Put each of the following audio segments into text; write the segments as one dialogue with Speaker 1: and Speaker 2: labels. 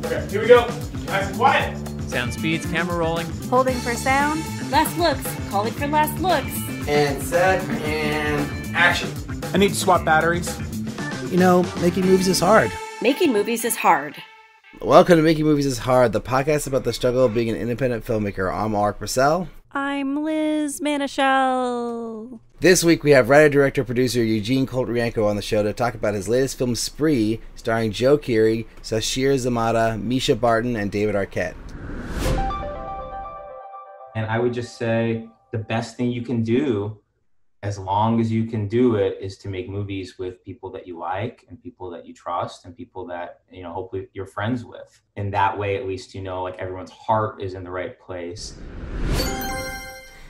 Speaker 1: Okay, here we go. Nice and quiet.
Speaker 2: Sound speeds, camera rolling.
Speaker 3: Holding for sound.
Speaker 4: Last looks. Calling for last looks.
Speaker 5: And set and action.
Speaker 1: I need to swap batteries.
Speaker 5: You know, making movies is hard.
Speaker 4: Making movies is hard.
Speaker 5: Welcome to Making Movies is Hard, the podcast about the struggle of being an independent filmmaker. I'm Alrik Purcell.
Speaker 3: I'm Liz Manischel.
Speaker 5: This week we have writer-director-producer Eugene Kotlyarenko on the show to talk about his latest film, Spree, starring Joe Keery, Sasheer Zamata, Mischa, Barton, and David Arquette.
Speaker 6: And I would just say the best thing you can do, as long as you can do it, is to make movies with people that you like and people that you trust and people that, you know, hopefully you're friends with. In that way, at least, you know, like everyone's heart is in the right place.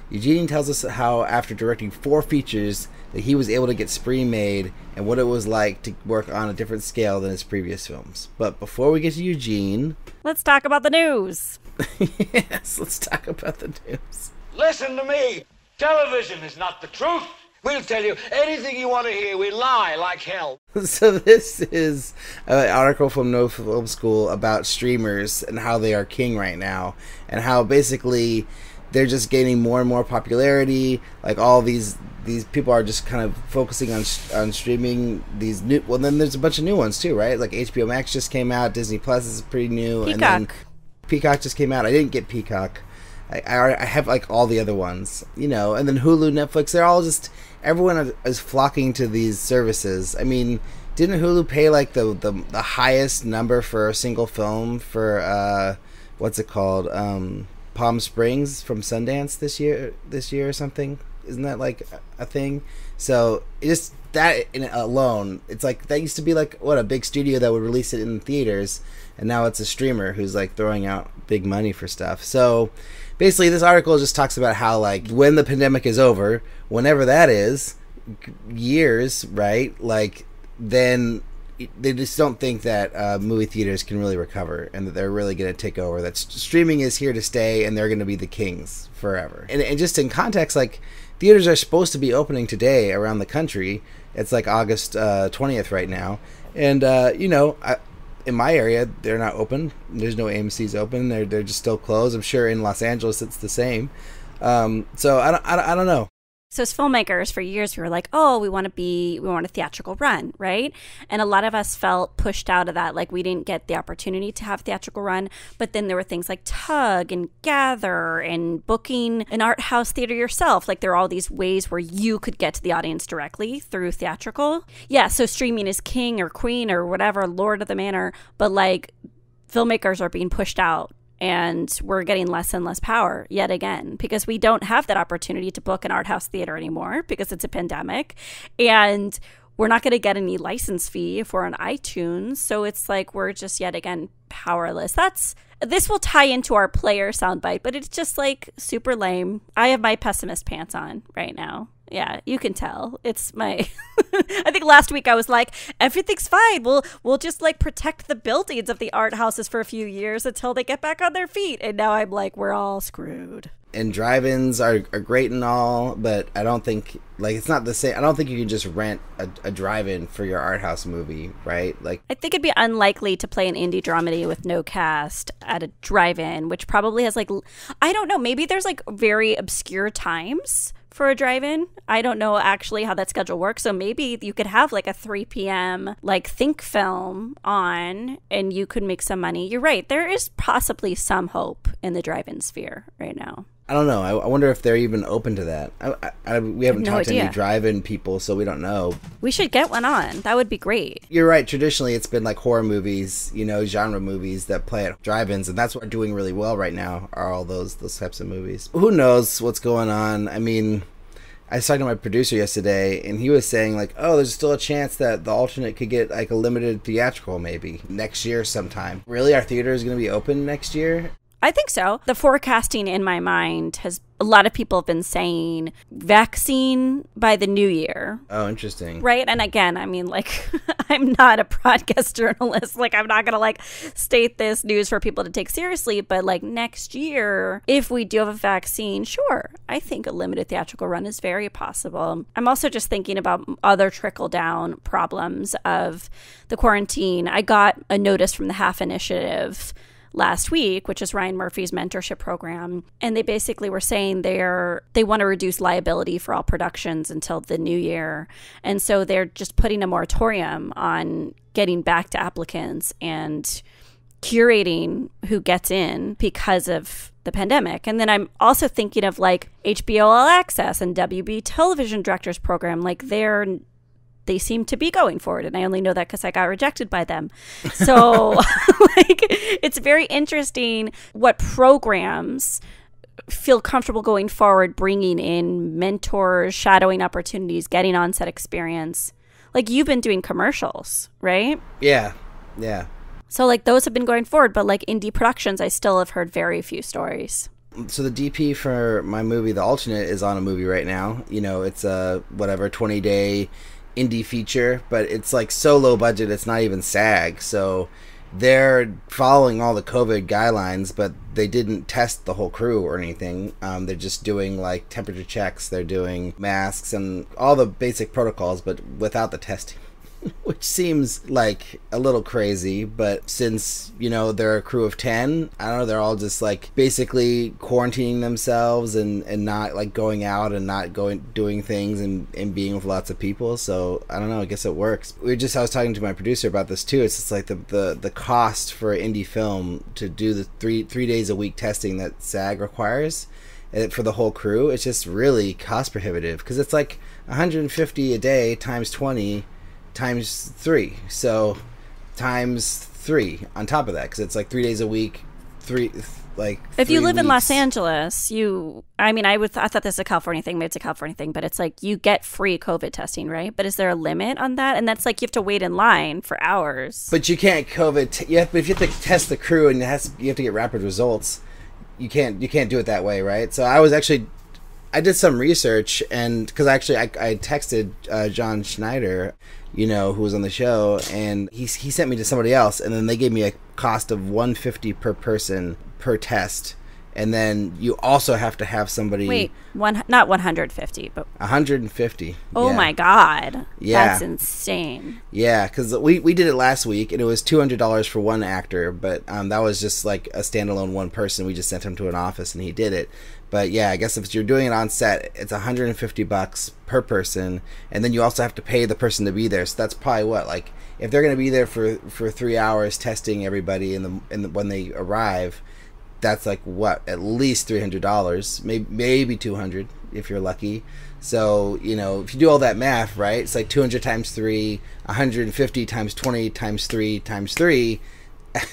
Speaker 5: Eugene tells us how, after directing 4 features, that he was able to get Spree made and what it was like to work on a different scale than his previous films. But before we get to Eugene...
Speaker 3: let's talk about the news.
Speaker 5: Yes, let's talk about the news.
Speaker 7: Listen to me. Television is not the truth. We'll tell you anything you want to hear. We lie like hell.
Speaker 5: So this is an article from No Film School about streamers and how they are king right now, and how basically they're just gaining more and more popularity. Like all these people are just kind of focusing on streaming these new. Well, then there's a bunch of new ones too, right? Like HBO Max just came out. Disney Plus is pretty new.
Speaker 3: Peacock.
Speaker 5: And then Peacock just came out. I didn't get Peacock. I have like all the other ones, you know. And then Hulu, Netflix. They're all just, everyone is flocking to these services. I mean, didn't Hulu pay like the highest number for a single film for what's it called? Palm Springs from Sundance this year or something? Isn't that like a thing? So just that in alone, it's like that used to be like a big studio that would release it in theaters, and now it's a streamer who's like throwing out big money for stuff. So basically, this article just talks about how, like, when the pandemic is over, whenever that is, years, right? Like, then they just don't think that movie theaters can really recover, and that they're really going to take over. That streaming is here to stay, and they're going to be the kings forever. And just in context, like, theaters are supposed to be opening today around the country. It's like August 20th right now, and you know, in my area, they're not open. There's no AMC's open. They're just still closed. I'm sure in Los Angeles it's the same. So I don't know.
Speaker 3: So as filmmakers, for years, we were like, oh, we want a theatrical run, right? And a lot of us felt pushed out of that. Like, we didn't get the opportunity to have theatrical run. But then there were things like Tug and Gather and booking an art house theater yourself. Like, there are all these ways where you could get to the audience directly through theatrical. Yeah, so streaming is king or queen or whatever, lord of the manor. But, like, filmmakers are being pushed out. And we're getting less and less power yet again, because we don't have that opportunity to book an art house theater anymore because it's a pandemic. And we're not going to get any license fee if we're on iTunes. So it's like we're just yet again powerless. This will tie into our player soundbite, but it's just like super lame. I have my pessimist pants on right now. Yeah, you can tell. It's my I think last week I was like, everything's fine. We'll just like protect the buildings of the art houses for a few years until they get back on their feet. And now I'm like, we're all screwed.
Speaker 5: And drive-ins are great and all, but I don't think, like, it's not the same. I don't think you can just rent a drive-in for your art house movie, right? Like,
Speaker 3: I think it'd be unlikely to play an indie dramedy with no cast at a drive-in, which probably has like, I don't know, maybe there's like very obscure times for a drive-in. I don't know actually how that schedule works. So maybe you could have like a 3 p.m. like think film on and you could make some money. You're right. There is possibly some hope in the drive-in sphere right now.
Speaker 5: I don't know. I wonder if they're even open to that. We haven't talked to any drive-in people, so we don't know.
Speaker 3: We should get one on. That would be great.
Speaker 5: You're right. Traditionally, it's been like horror movies, you know, genre movies that play at drive-ins, and that's what are doing really well right now, are all those types of movies. Who knows what's going on? I mean, I was talking to my producer yesterday, and he was saying, like, oh, there's still a chance that the alternate could get, like, a limited theatrical maybe next year sometime. Really? Our theater is going to be open next year?
Speaker 3: I think so. The forecasting in my mind has, a lot of people have been saying vaccine by the new year.
Speaker 5: Oh, interesting.
Speaker 3: Right? And again, I mean, like, I'm not a broadcast journalist. Like, I'm not going to, like, state this news for people to take seriously. But, like, next year, if we do have a vaccine, sure, I think a limited theatrical run is very possible. I'm also just thinking about other trickle-down problems of the quarantine. I got a notice from the Half Initiative last week, which is Ryan Murphy's mentorship program. And they basically were saying they want to reduce liability for all productions until the new year. And so they're just putting a moratorium on getting back to applicants and curating who gets in because of the pandemic. And then I'm also thinking of like HBO All Access and WB Television Directors Program. Like they seem to be going for it. And I only know that because I got rejected by them. So like, it's very interesting what programs feel comfortable going forward, bringing in mentors, shadowing opportunities, getting on-set experience. Like, you've been doing commercials, right?
Speaker 5: Yeah.
Speaker 3: So like, those have been going forward, but like indie productions, I still have heard very few stories.
Speaker 5: So the DP for my movie, The Alternate, is on a movie right now. You know, it's a 20-day indie feature, but it's like so low budget it's not even SAG, so they're following all the COVID guidelines, but they didn't test the whole crew or anything. They're just doing like temperature checks, they're doing masks and all the basic protocols, but without the testing. Which seems like a little crazy, but since, you know, they're a crew of 10, I don't know, they're all just like basically quarantining themselves and not like going out and not doing things and being with lots of people. So I don't know, I guess it works. I was talking to my producer about this too. It's just like the cost for indie film to do the three days a week testing that SAG requires for the whole crew. It's just really cost prohibitive because it's like $150 a day times 20 times 3, so times 3 on top of that, because it's like 3 days a week, if
Speaker 3: you live
Speaker 5: weeks.
Speaker 3: in Los Angeles, I thought this is a California thing, maybe it's a California thing, but it's like you get free COVID testing, right? But is there a limit on that? And that's like you have to wait in line for hours.
Speaker 5: But you can't if you have to test the crew and you have to get rapid results, you can't do it that way, right? So I did some research, and because I texted John Schneider, you know, who was on the show, and he sent me to somebody else, and then they gave me a cost of $150 per person per test, and then you also have to have somebody.
Speaker 3: Not 150, but
Speaker 5: 150.
Speaker 3: Oh
Speaker 5: yeah.
Speaker 3: My God,
Speaker 5: yeah,
Speaker 3: that's insane.
Speaker 5: Yeah, because we did it last week, and it was $200 for one actor, but that was just like a standalone one person. We just sent him to an office, and he did it. But yeah, I guess if you're doing it on set, it's $150 per person, and then you also have to pay the person to be there. So that's probably like if they're going to be there for 3 hours testing everybody when they arrive, that's like at least $300, maybe $200 if you're lucky. So, you know, if you do all that math, right, it's like 200 times 3, 150 times 20 times 3 times 3.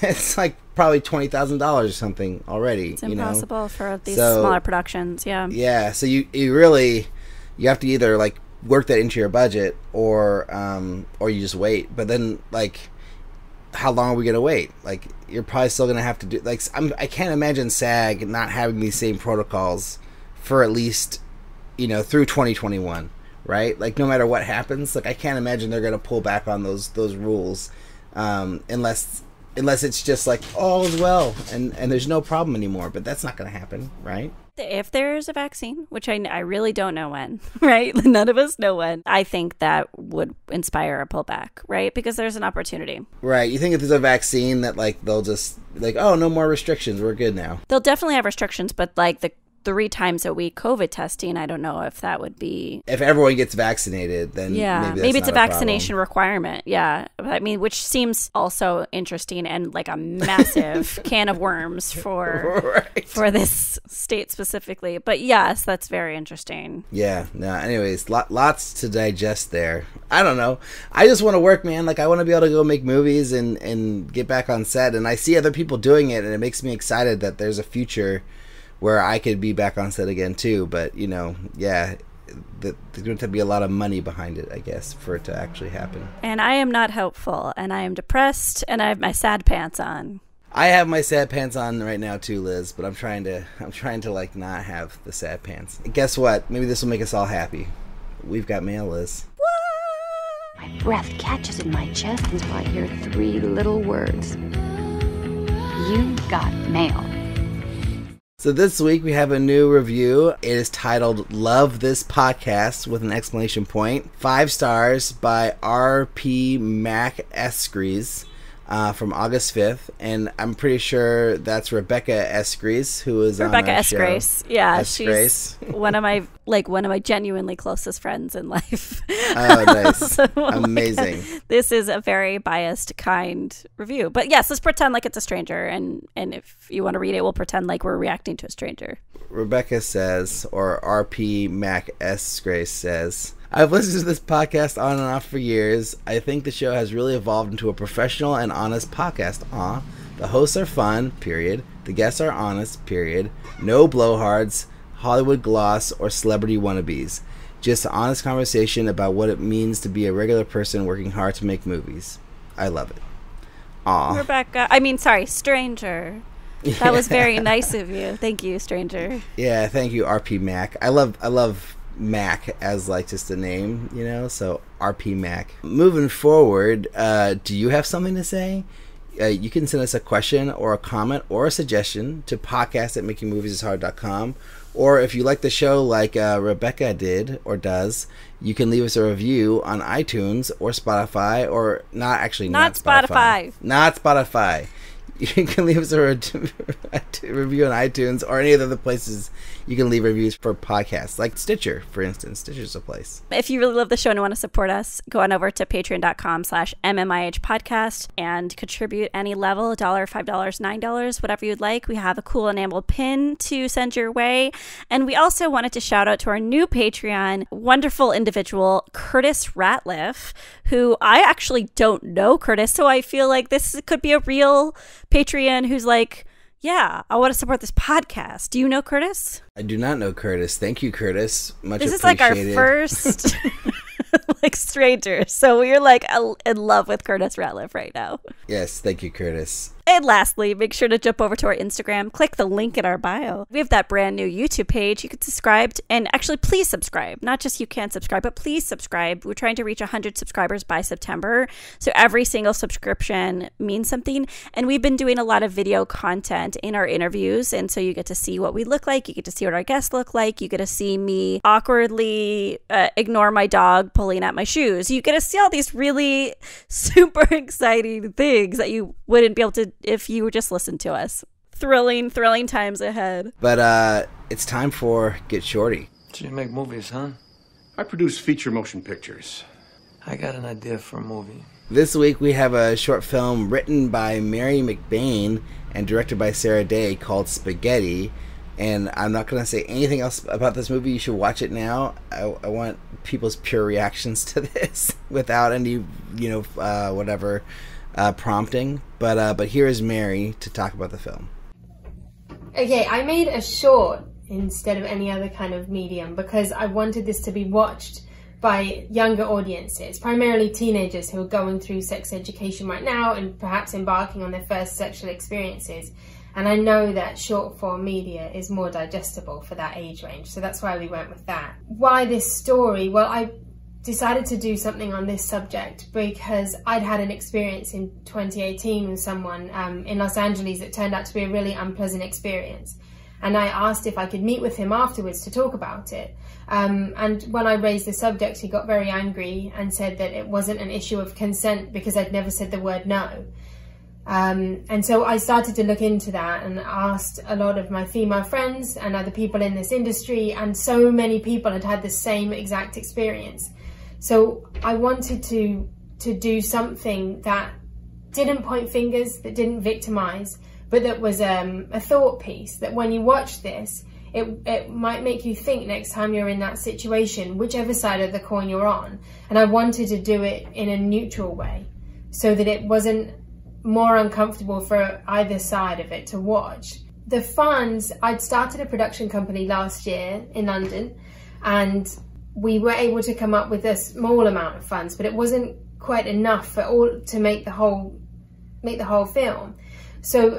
Speaker 5: It's like probably $20,000 or something already.
Speaker 3: It's impossible,
Speaker 5: you know?
Speaker 3: for these smaller productions.
Speaker 5: Yeah. So you really have to either like work that into your budget or you just wait. But then like, how long are we gonna wait? Like, you're probably still gonna have to do like I can't imagine SAG not having these same protocols for at least, you know, through 2021, right? Like, no matter what happens, like I can't imagine they're gonna pull back on those rules unless it's just like all is well and there's no problem anymore. But that's not going to happen, right?
Speaker 3: If there's a vaccine, which I really don't know when, right? None of us know when. I think that would inspire a pullback, right? Because there's an opportunity.
Speaker 5: Right. You think if there's a vaccine that like they'll just like, oh, no more restrictions, we're good now.
Speaker 3: They'll definitely have restrictions, but like the 3 times a week COVID testing, I don't know if that would be...
Speaker 5: If everyone gets vaccinated, then maybe
Speaker 3: it's a vaccination requirement. Yeah. I mean, which seems also interesting and like a massive can of worms for this state specifically. But yes, that's very interesting.
Speaker 5: Yeah. No, anyways, lots to digest there. I don't know. I just want to work, man. Like, I want to be able to go make movies and get back on set. And I see other people doing it, and it makes me excited that there's a future where I could be back on set again too. But, you know, yeah, there's going to be a lot of money behind it, I guess, for it to actually happen.
Speaker 3: And I am not hopeful, and I am depressed, and I have my sad pants on.
Speaker 5: I have my sad pants on right now too, Liz, but I'm trying to like not have the sad pants. And guess what? Maybe this will make us all happy. We've got mail, Liz.
Speaker 8: My breath catches in my chest until I hear 3 little words. You got mail.
Speaker 5: So this week we have a new review. It is titled Love This Podcast with an exclamation point. 5 stars by R.P. Mac Escrees. From August 5th, and I'm pretty sure that's Rebecca Escrees, who is
Speaker 3: Rebecca
Speaker 5: on our
Speaker 3: Escrees.
Speaker 5: show.
Speaker 3: Yeah,
Speaker 5: Escrees.
Speaker 3: She's one of my genuinely closest friends in life.
Speaker 5: Oh, nice.
Speaker 3: So,
Speaker 5: amazing.
Speaker 3: This is a very biased, kind review. But yes, let's pretend like it's a stranger, and if you want to read it, we'll pretend like we're reacting to a stranger.
Speaker 5: Rebecca says, or RP Mac Escrees says, I've listened to this podcast on and off for years. I think the show has really evolved into a professional and honest podcast. The hosts are fun, period. The guests are honest, period. No blowhards, Hollywood gloss, or celebrity wannabes. Just an honest conversation about what it means to be a regular person working hard to make movies. I love it.
Speaker 3: Stranger. That was very nice of you. Thank you, stranger.
Speaker 5: Yeah, thank you, RP Mac. I love Mac as like just a name, you know, so RP Mac. Moving forward, do you have something to say? You can send us a question or a comment or a suggestion to podcast@makingmoviesishard.com, or if you like the show like Rebecca did or does, you can leave us a review on iTunes or Spotify, or not Spotify. You can leave us a review on iTunes or any of the other places you can leave reviews for podcasts, like Stitcher, for instance. Stitcher's a place.
Speaker 3: If you really love the show and want to support us, go on over to patreon.com/MMIH podcast and contribute any level, $1, $5, $9, whatever you'd like. We have a cool enameled pin to send your way. And we also wanted to shout out to our new Patreon, wonderful individual, Curtis Ratliff, who I actually don't know Curtis, so I feel like this could be a real Patreon who's like, yeah, I want to support this podcast. Do you know Curtis?
Speaker 5: I do not know Curtis. Thank you, Curtis. Much appreciated.
Speaker 3: This is like our first stranger. So we're like in love with Curtis Ratliff right now.
Speaker 5: Yes, thank you, Curtis.
Speaker 3: And lastly, make sure to jump over to our Instagram, click the link in our bio. We have that brand new YouTube page. You can subscribe, and actually please subscribe. Not just you can subscribe, but please subscribe. We're trying to reach 100 subscribers by September. So every single subscription means something. And we've been doing a lot of video content in our interviews. And so you get to see what we look like. You get to see what our guests look like. You get to see me awkwardly ignore my dog pulling at my shoes. You get to see all these really super exciting things that you wouldn't be able to if you just listened to us. Thrilling times ahead.
Speaker 5: But it's time for Get Shorty.
Speaker 9: So you make movies, huh?
Speaker 10: I produce feature motion pictures.
Speaker 9: I got an idea for a movie.
Speaker 5: This week we have a short film written by Mary McBain and directed by Sarah Day called Spaghetti. And I'm not going to say anything else about this movie. You should watch it now. I want people's pure reactions to this without any, prompting. But here is Mary to talk about the film.
Speaker 11: Okay, I made a short instead of any other kind of medium because I wanted this to be watched by younger audiences, primarily teenagers who are going through sex education right now and perhaps embarking on their first sexual experiences. And I know that short form media is more digestible for that age range, so that's why we went with that. Why this story? Well, I decided to do something on this subject because I'd had an experience in 2018 with someone in Los Angeles that turned out to be a really unpleasant experience. And I asked if I could meet with him afterwards to talk about it. And when I raised the subject, he got very angry and said that it wasn't an issue of consent because I'd never said the word no. And so I started to look into that and asked a lot of my female friends and other people in this industry, and so many people had had the same exact experience. So I wanted to do something that didn't point fingers, that didn't victimize, but that was a thought piece, that when you watch this, it might make you think next time you're in that situation, whichever side of the coin you're on. And I wanted to do it in a neutral way so that it wasn't more uncomfortable for either side of it to watch. The funds, I'd started a production company last year in London, and we were able to come up with a small amount of funds, but it wasn't quite enough to make the whole film. So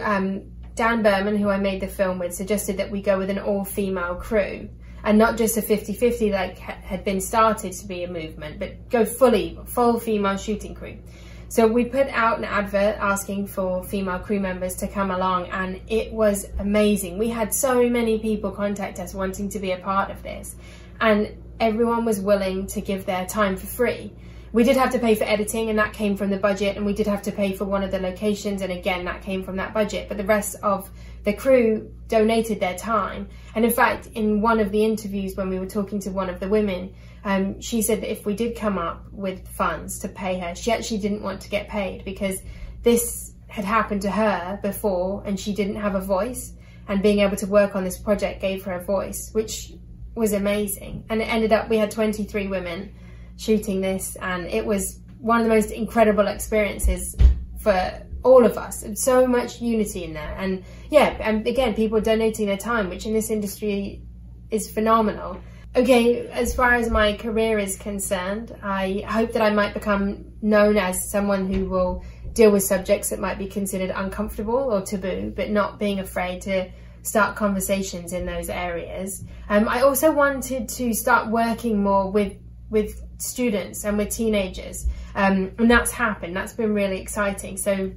Speaker 11: Dan Berman, who I made the film with, suggested that we go with an all-female crew, and not just a 50-50 like had been started to be a movement, but go full female shooting crew. So we put out an advert asking for female crew members to come along, and it was amazing. We had so many people contact us wanting to be a part of this, and everyone was willing to give their time for free. We did have to pay for editing, and that came from the budget, and we did have to pay for one of the locations, and again, that came from that budget. But the rest of the crew donated their time. And in fact, in one of the interviews when we were talking to one of the women, she said that if we did come up with funds to pay her, she actually didn't want to get paid because this had happened to her before and she didn't have a voice, and being able to work on this project gave her a voice, which was amazing. And it ended up, we had 23 women shooting this, and it was one of the most incredible experiences for all of us, and so much unity in there. And yeah, and again, people donating their time, which in this industry is phenomenal. Okay, as far as my career is concerned, I hope that I might become known as someone who will deal with subjects that might be considered uncomfortable or taboo, but not being afraid to start conversations in those areas. I also wanted to start working more with students and with teenagers, and that's happened. That's been really exciting. So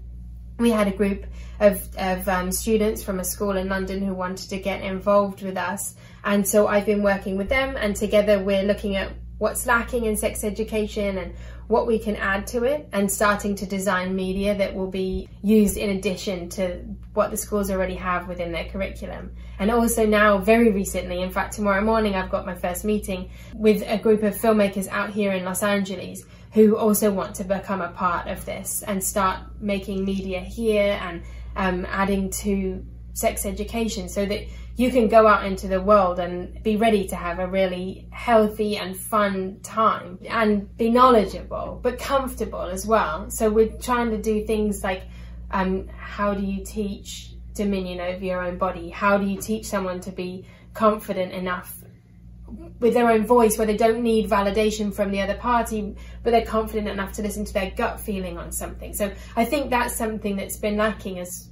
Speaker 11: we had a group of students from a school in London who wanted to get involved with us, and so I've been working with them, and together we're looking at what's lacking in sex education and what we can add to it, and starting to design media that will be used in addition to what the schools already have within their curriculum. And also now, very recently, in fact tomorrow morning, I've got my first meeting with a group of filmmakers out here in Los Angeles who also want to become a part of this and start making media here and adding to sex education, so that you can go out into the world and be ready to have a really healthy and fun time and be knowledgeable but comfortable as well. So we're trying to do things like how do you teach dominion over your own body? How do you teach someone to be confident enough with their own voice, where they don't need validation from the other party, but they're confident enough to listen to their gut feeling on something? So I think that's something that's been lacking as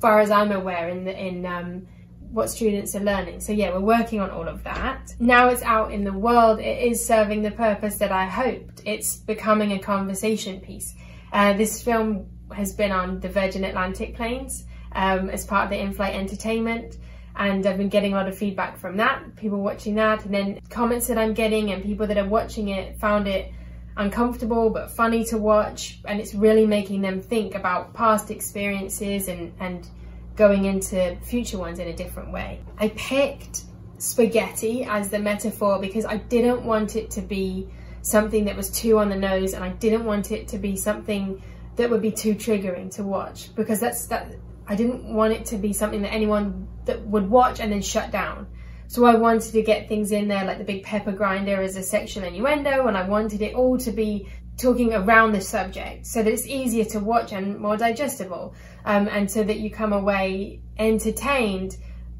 Speaker 11: far as I'm aware in what students are learning. So yeah, we're working on all of that. Now it's out in the world, it is serving the purpose that I hoped. It's becoming a conversation piece. This film has been on the Virgin Atlantic planes as part of the in-flight entertainment, and I've been getting a lot of feedback from that, people watching that, and then comments that I'm getting, and people that are watching it found it uncomfortable but funny to watch, and it's really making them think about past experiences and going into future ones in a different way. I picked spaghetti as the metaphor because I didn't want it to be something that was too on the nose, and I didn't want it to be something that would be too triggering to watch, because I didn't want it to be something that anyone that would watch and then shut down. So I wanted to get things in there like the big pepper grinder as a sexual innuendo, and I wanted it all to be talking around the subject so that it's easier to watch and more digestible, and so that you come away entertained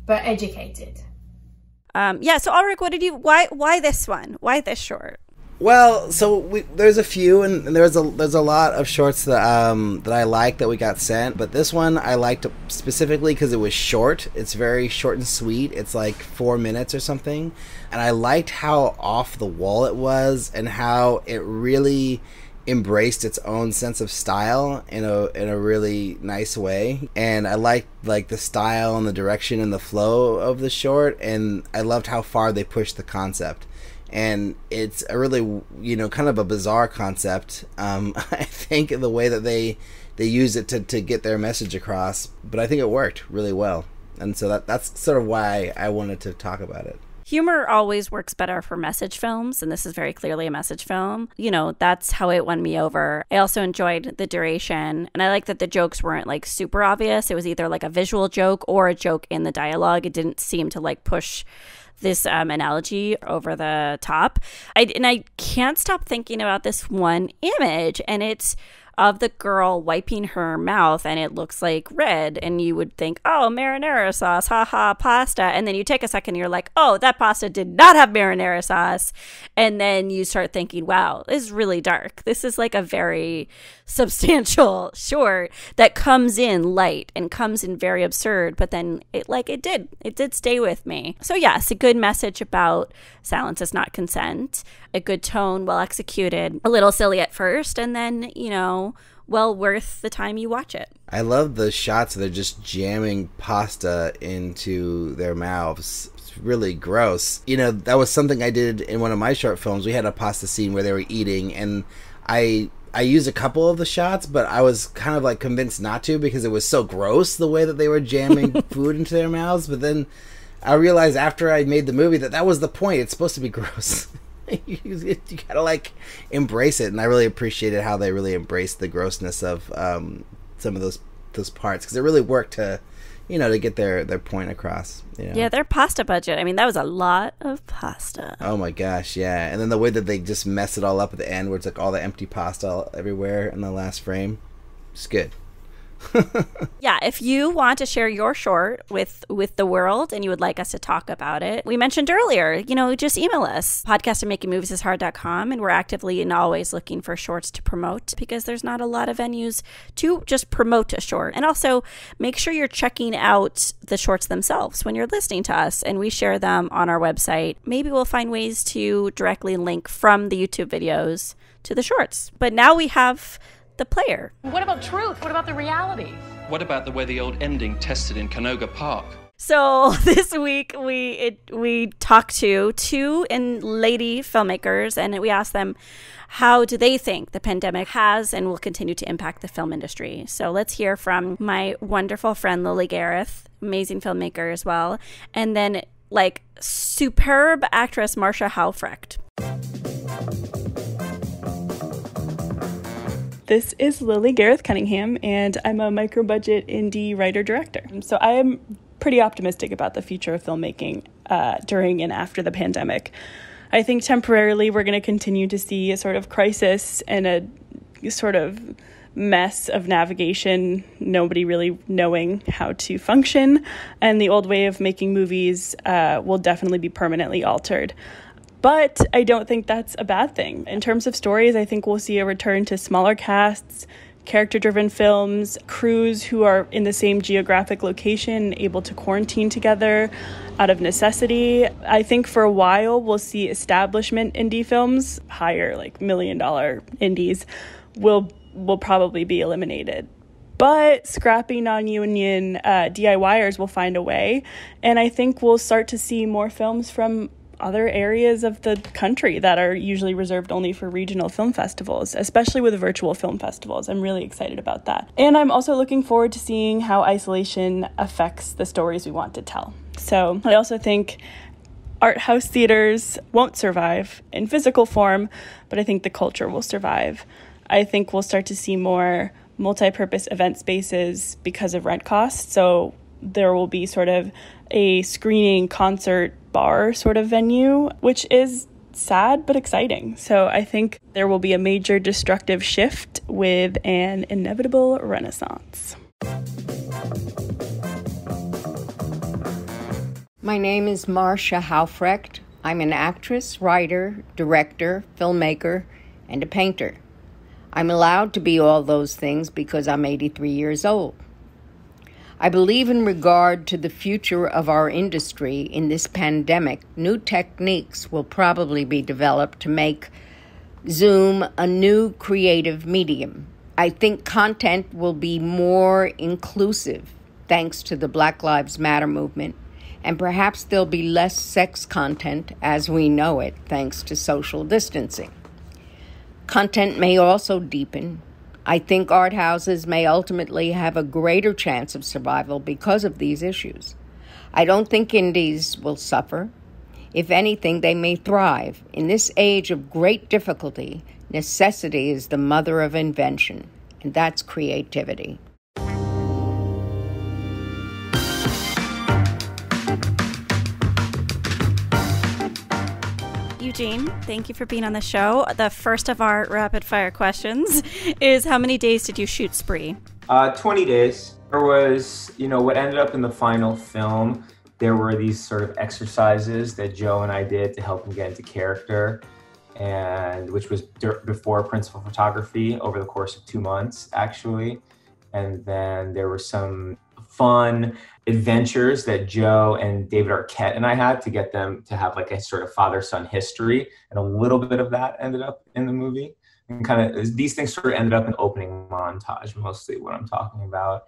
Speaker 11: but educated.
Speaker 3: Yeah, so Alrik, why this one? Why this short?
Speaker 5: Well, so there's a few, and there's a lot of shorts that I like that we got sent, but this one I liked specifically because it was short. It's very short and sweet. It's like 4 minutes or something, and I liked how off the wall it was, and how it really embraced its own sense of style in a really nice way. And I liked like the style and the direction and the flow of the short, and I loved how far they pushed the concept. And it's a really, kind of a bizarre concept. I think the way that they use it to get their message across, but I think it worked really well. And so that's sort of why I wanted to talk about it.
Speaker 3: Humor always works better for message films, and this is very clearly a message film. That's how it won me over. I also enjoyed the duration, and I like that the jokes weren't like super obvious. It was either like a visual joke or a joke in the dialogue. It didn't seem to like push this analogy over the top. I can't stop thinking about this one image, and it's of the girl wiping her mouth and it looks like red, and you would think, oh, marinara sauce, haha, pasta. And then you take a second and you're like, oh, that pasta did not have marinara sauce. And then you start thinking, wow, this is really dark. This is like a very substantial short that comes in light and comes in very absurd, but then it did stay with me. So yes, a good message about silence is not consent, a good tone, well executed, a little silly at first, and then, well worth the time you watch it.
Speaker 5: I love the shots where they're just jamming pasta into their mouths. It's really gross. That was something I did in one of my short films. We had a pasta scene where they were eating, and I used a couple of the shots, but I was kind of like convinced not to because it was so gross the way that they were jamming food into their mouths. But then I realized after I made the movie that was the point. It's supposed to be gross. You gotta like embrace it, and I really appreciated how they really embraced the grossness of some of those parts, because it really worked to get their point across.
Speaker 3: Yeah, their pasta budget. I mean, that was a lot of pasta.
Speaker 5: Oh my gosh, yeah. And then the way that they just mess it all up at the end, where it's like all the empty pasta everywhere in the last frame, it's good.
Speaker 3: Yeah, if you want to share your short with the world and you would like us to talk about it, we mentioned earlier, just email us, podcast@makingmoviesishard.com, and we're actively and always looking for shorts to promote, because there's not a lot of venues to just promote a short. And also make sure you're checking out the shorts themselves when you're listening to us, and we share them on our website. Maybe we'll find ways to directly link from the YouTube videos to the shorts. But now we have the player.
Speaker 12: What about truth? What about the reality?
Speaker 13: What about the way the old ending tested in Canoga Park?
Speaker 3: So this week we talked to two lady filmmakers, and we asked them how do they think the pandemic has and will continue to impact the film industry. So let's hear from my wonderful friend Lily Gareth, amazing filmmaker as well, and then superb actress Marcia Haufrecht.
Speaker 14: This is Lily Gareth Cunningham, and I'm a micro-budget indie writer-director. So I am pretty optimistic about the future of filmmaking during and after the pandemic. I think temporarily we're going to continue to see a sort of crisis and a sort of mess of navigation, nobody really knowing how to function, and the old way of making movies will definitely be permanently altered. But I don't think that's a bad thing. In terms of stories, I think we'll see a return to smaller casts, character-driven films, crews who are in the same geographic location, able to quarantine together out of necessity. I think for a while we'll see establishment indie films, higher $1 million indies, will probably be eliminated. But scrappy non-union DIYers will find a way, and I think we'll start to see more films from other areas of the country that are usually reserved only for regional film festivals, especially with virtual film festivals. I'm really excited about that. And I'm also looking forward to seeing how isolation affects the stories we want to tell. So I also think art house theaters won't survive in physical form, but I think the culture will survive. I think we'll start to see more multi-purpose event spaces because of rent costs. So there will be sort of a screening concert bar sort of venue, which is sad but exciting. So I think there will be a major destructive shift with an inevitable renaissance.
Speaker 15: My name is Marcia Haufrecht. I'm an actress, writer, director, filmmaker, and a painter. I'm allowed to be all those things because I'm 83 years old. I believe in regard to the future of our industry in this pandemic, new techniques will probably be developed to make Zoom a new creative medium. I think content will be more inclusive thanks to the Black Lives Matter movement, and perhaps there'll be less sex content as we know it thanks to social distancing. Content may also deepen. I think art houses may ultimately have a greater chance of survival because of these issues. I don't think indies will suffer. If anything, they may thrive. In this age of great difficulty, necessity is the mother of invention, and that's creativity.
Speaker 3: Eugene, thank you for being on the show. The first of our rapid fire questions is, how many days did you shoot Spree?
Speaker 6: 20 days. There was, what ended up in the final film, there were these sort of exercises that Joe and I did to help him get into character, and which was before principal photography over the course of 2 months, actually. And then there were some fun adventures that Joe and David Arquette and I had to get them to have like a sort of father-son history, and a little bit of that ended up in the movie. And kind of these things sort of ended up in opening montage, mostly what I'm talking about.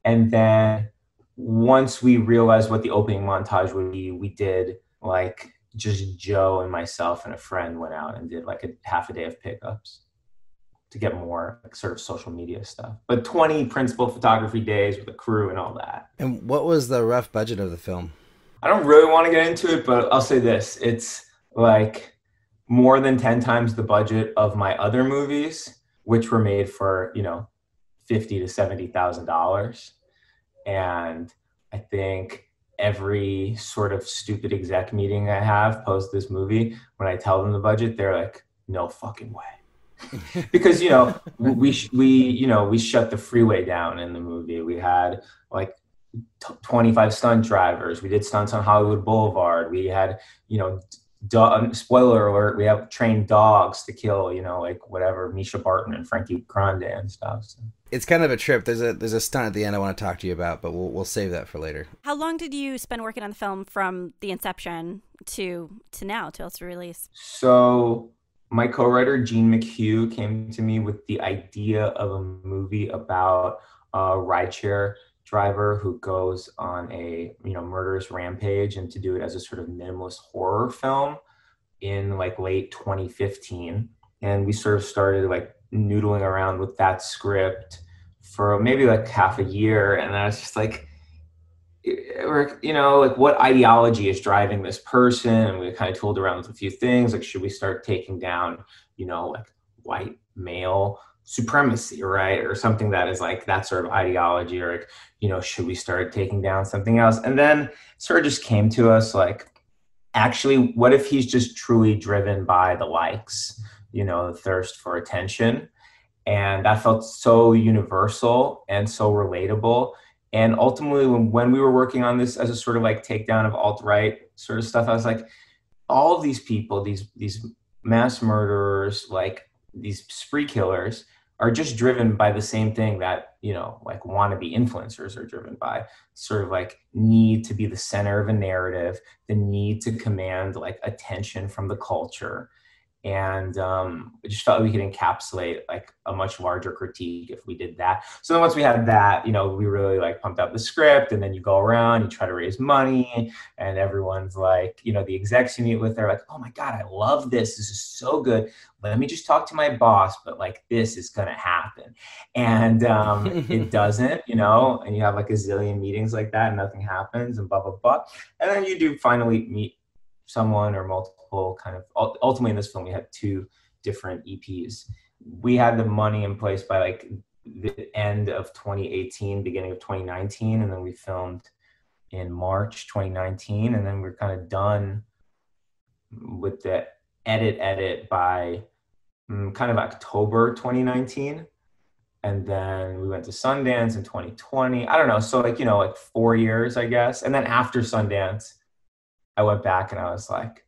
Speaker 6: And then once we realized what the opening montage would be, we did like just Joe and myself and a friend went out and did like a half a day of pickups to get more like sort of social media stuff. But 20 principal photography days with a crew and all that.
Speaker 5: And what was the rough budget of the film?
Speaker 6: I don't really want to get into it, but I'll say this. It's like more than 10 times the budget of my other movies, which were made for, $50,000 to $70,000. And I think every sort of stupid exec meeting I have post this movie, when I tell them the budget, they're like, no fucking way. Because, we shut the freeway down in the movie. We had like 25 stunt drivers. We did stunts on Hollywood Boulevard. We had, spoiler alert, we have trained dogs to kill, like whatever, Mischa, Barton and Frankie Grande and stuff. So. It's
Speaker 5: kind of a trip. There's a stunt at the end I want to talk to you about, but we'll save that for later.
Speaker 3: How long did you spend working on the film from the inception to now, till its release?
Speaker 6: So my co-writer, Gene McHugh, came to me with the idea of a movie about a rideshare driver who goes on a murderous rampage, and to do it as a sort of minimalist horror film in like late 2015. And we sort of started like noodling around with that script for maybe like half a year, and I was just like, like what ideology is driving this person? And we kind of tooled around with a few things, like should we start taking down like white male supremacy, right? Or something that is like that sort of ideology, or like, should we start taking down something else? And then sort of just came to us like, actually, what if he's just truly driven by the likes, the thirst for attention? And that felt so universal and so relatable. And ultimately, when we were working on this as a sort of like takedown of alt-right sort of stuff, I was like, all of these people, these mass murderers, like these spree killers, are just driven by the same thing that, like wannabe influencers are driven by, sort of like need to be the center of a narrative, the need to command like attention from the culture. And I just felt like we could encapsulate like a much larger critique if we did that. So then once we had that, we really like pumped out the script, and then you go around, you try to raise money, and everyone's like, the execs you meet with, they're like, oh my God, I love this. This is so good. Let me just talk to my boss, but like this is going to happen. And it doesn't, and you have like a zillion meetings like that and nothing happens and blah, blah, blah. And then you do finally meet someone or multiple kind of, ultimately in this film, we had 2 different EPs. We had the money in place by like the end of 2018, beginning of 2019. And then we filmed in March 2019. And then we're kind of done with the edit by kind of October 2019. And then we went to Sundance in 2020. I don't know. So like, like 4 years, I guess. And then after Sundance, I went back and I was like,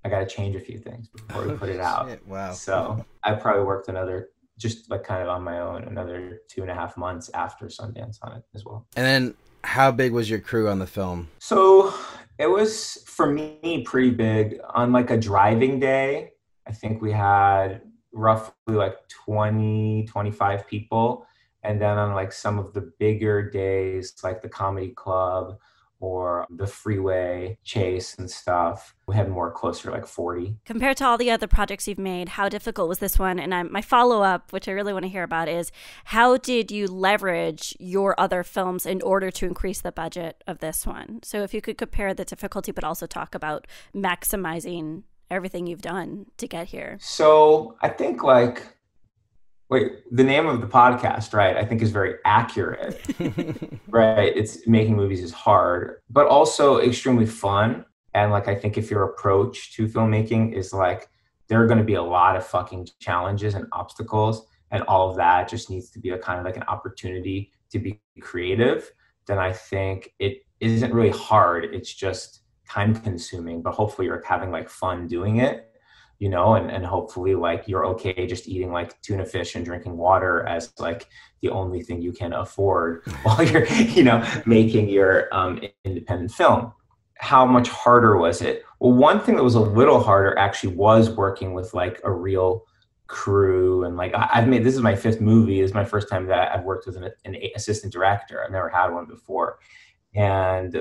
Speaker 6: I got to change a few things before we put it out.
Speaker 5: Shit, wow.
Speaker 6: So I probably worked another, just like kind of on my own, another 2.5 months after Sundance on it as well.
Speaker 5: And then how big was your crew on the film?
Speaker 6: So it was, for me, pretty big. On like a driving day, I think we had roughly like 20, 25 people. And then on like some of the bigger days, like the comedy club or the freeway chase and stuff, we had more closer like 40.
Speaker 3: Compared to all the other projects you've made, how difficult was this one? And my follow-up, which I really want to hear about, is how did you leverage your other films in order to increase the budget of this one? So if you could compare the difficulty, but also talk about maximizing everything you've done to get here.
Speaker 6: So I think the name of the podcast, right, I think is very accurate, right? It's making movies is hard, but also extremely fun. And like, I think if your approach to filmmaking is like, there are going to be a lot of fucking challenges and obstacles, and all of that just needs to be a kind of like an opportunity to be creative, then I think it isn't really hard. It's just time consuming, but hopefully you're having like fun doing it, you know, and hopefully like you're okay just eating like tuna fish and drinking water as like the only thing you can afford while you're, you know, making your independent film. How much harder was it? Well, one thing that was a little harder actually was working with like a real crew. And like, this is my 5th movie. This is my first time that I've worked with an assistant director. I've never had one before. And,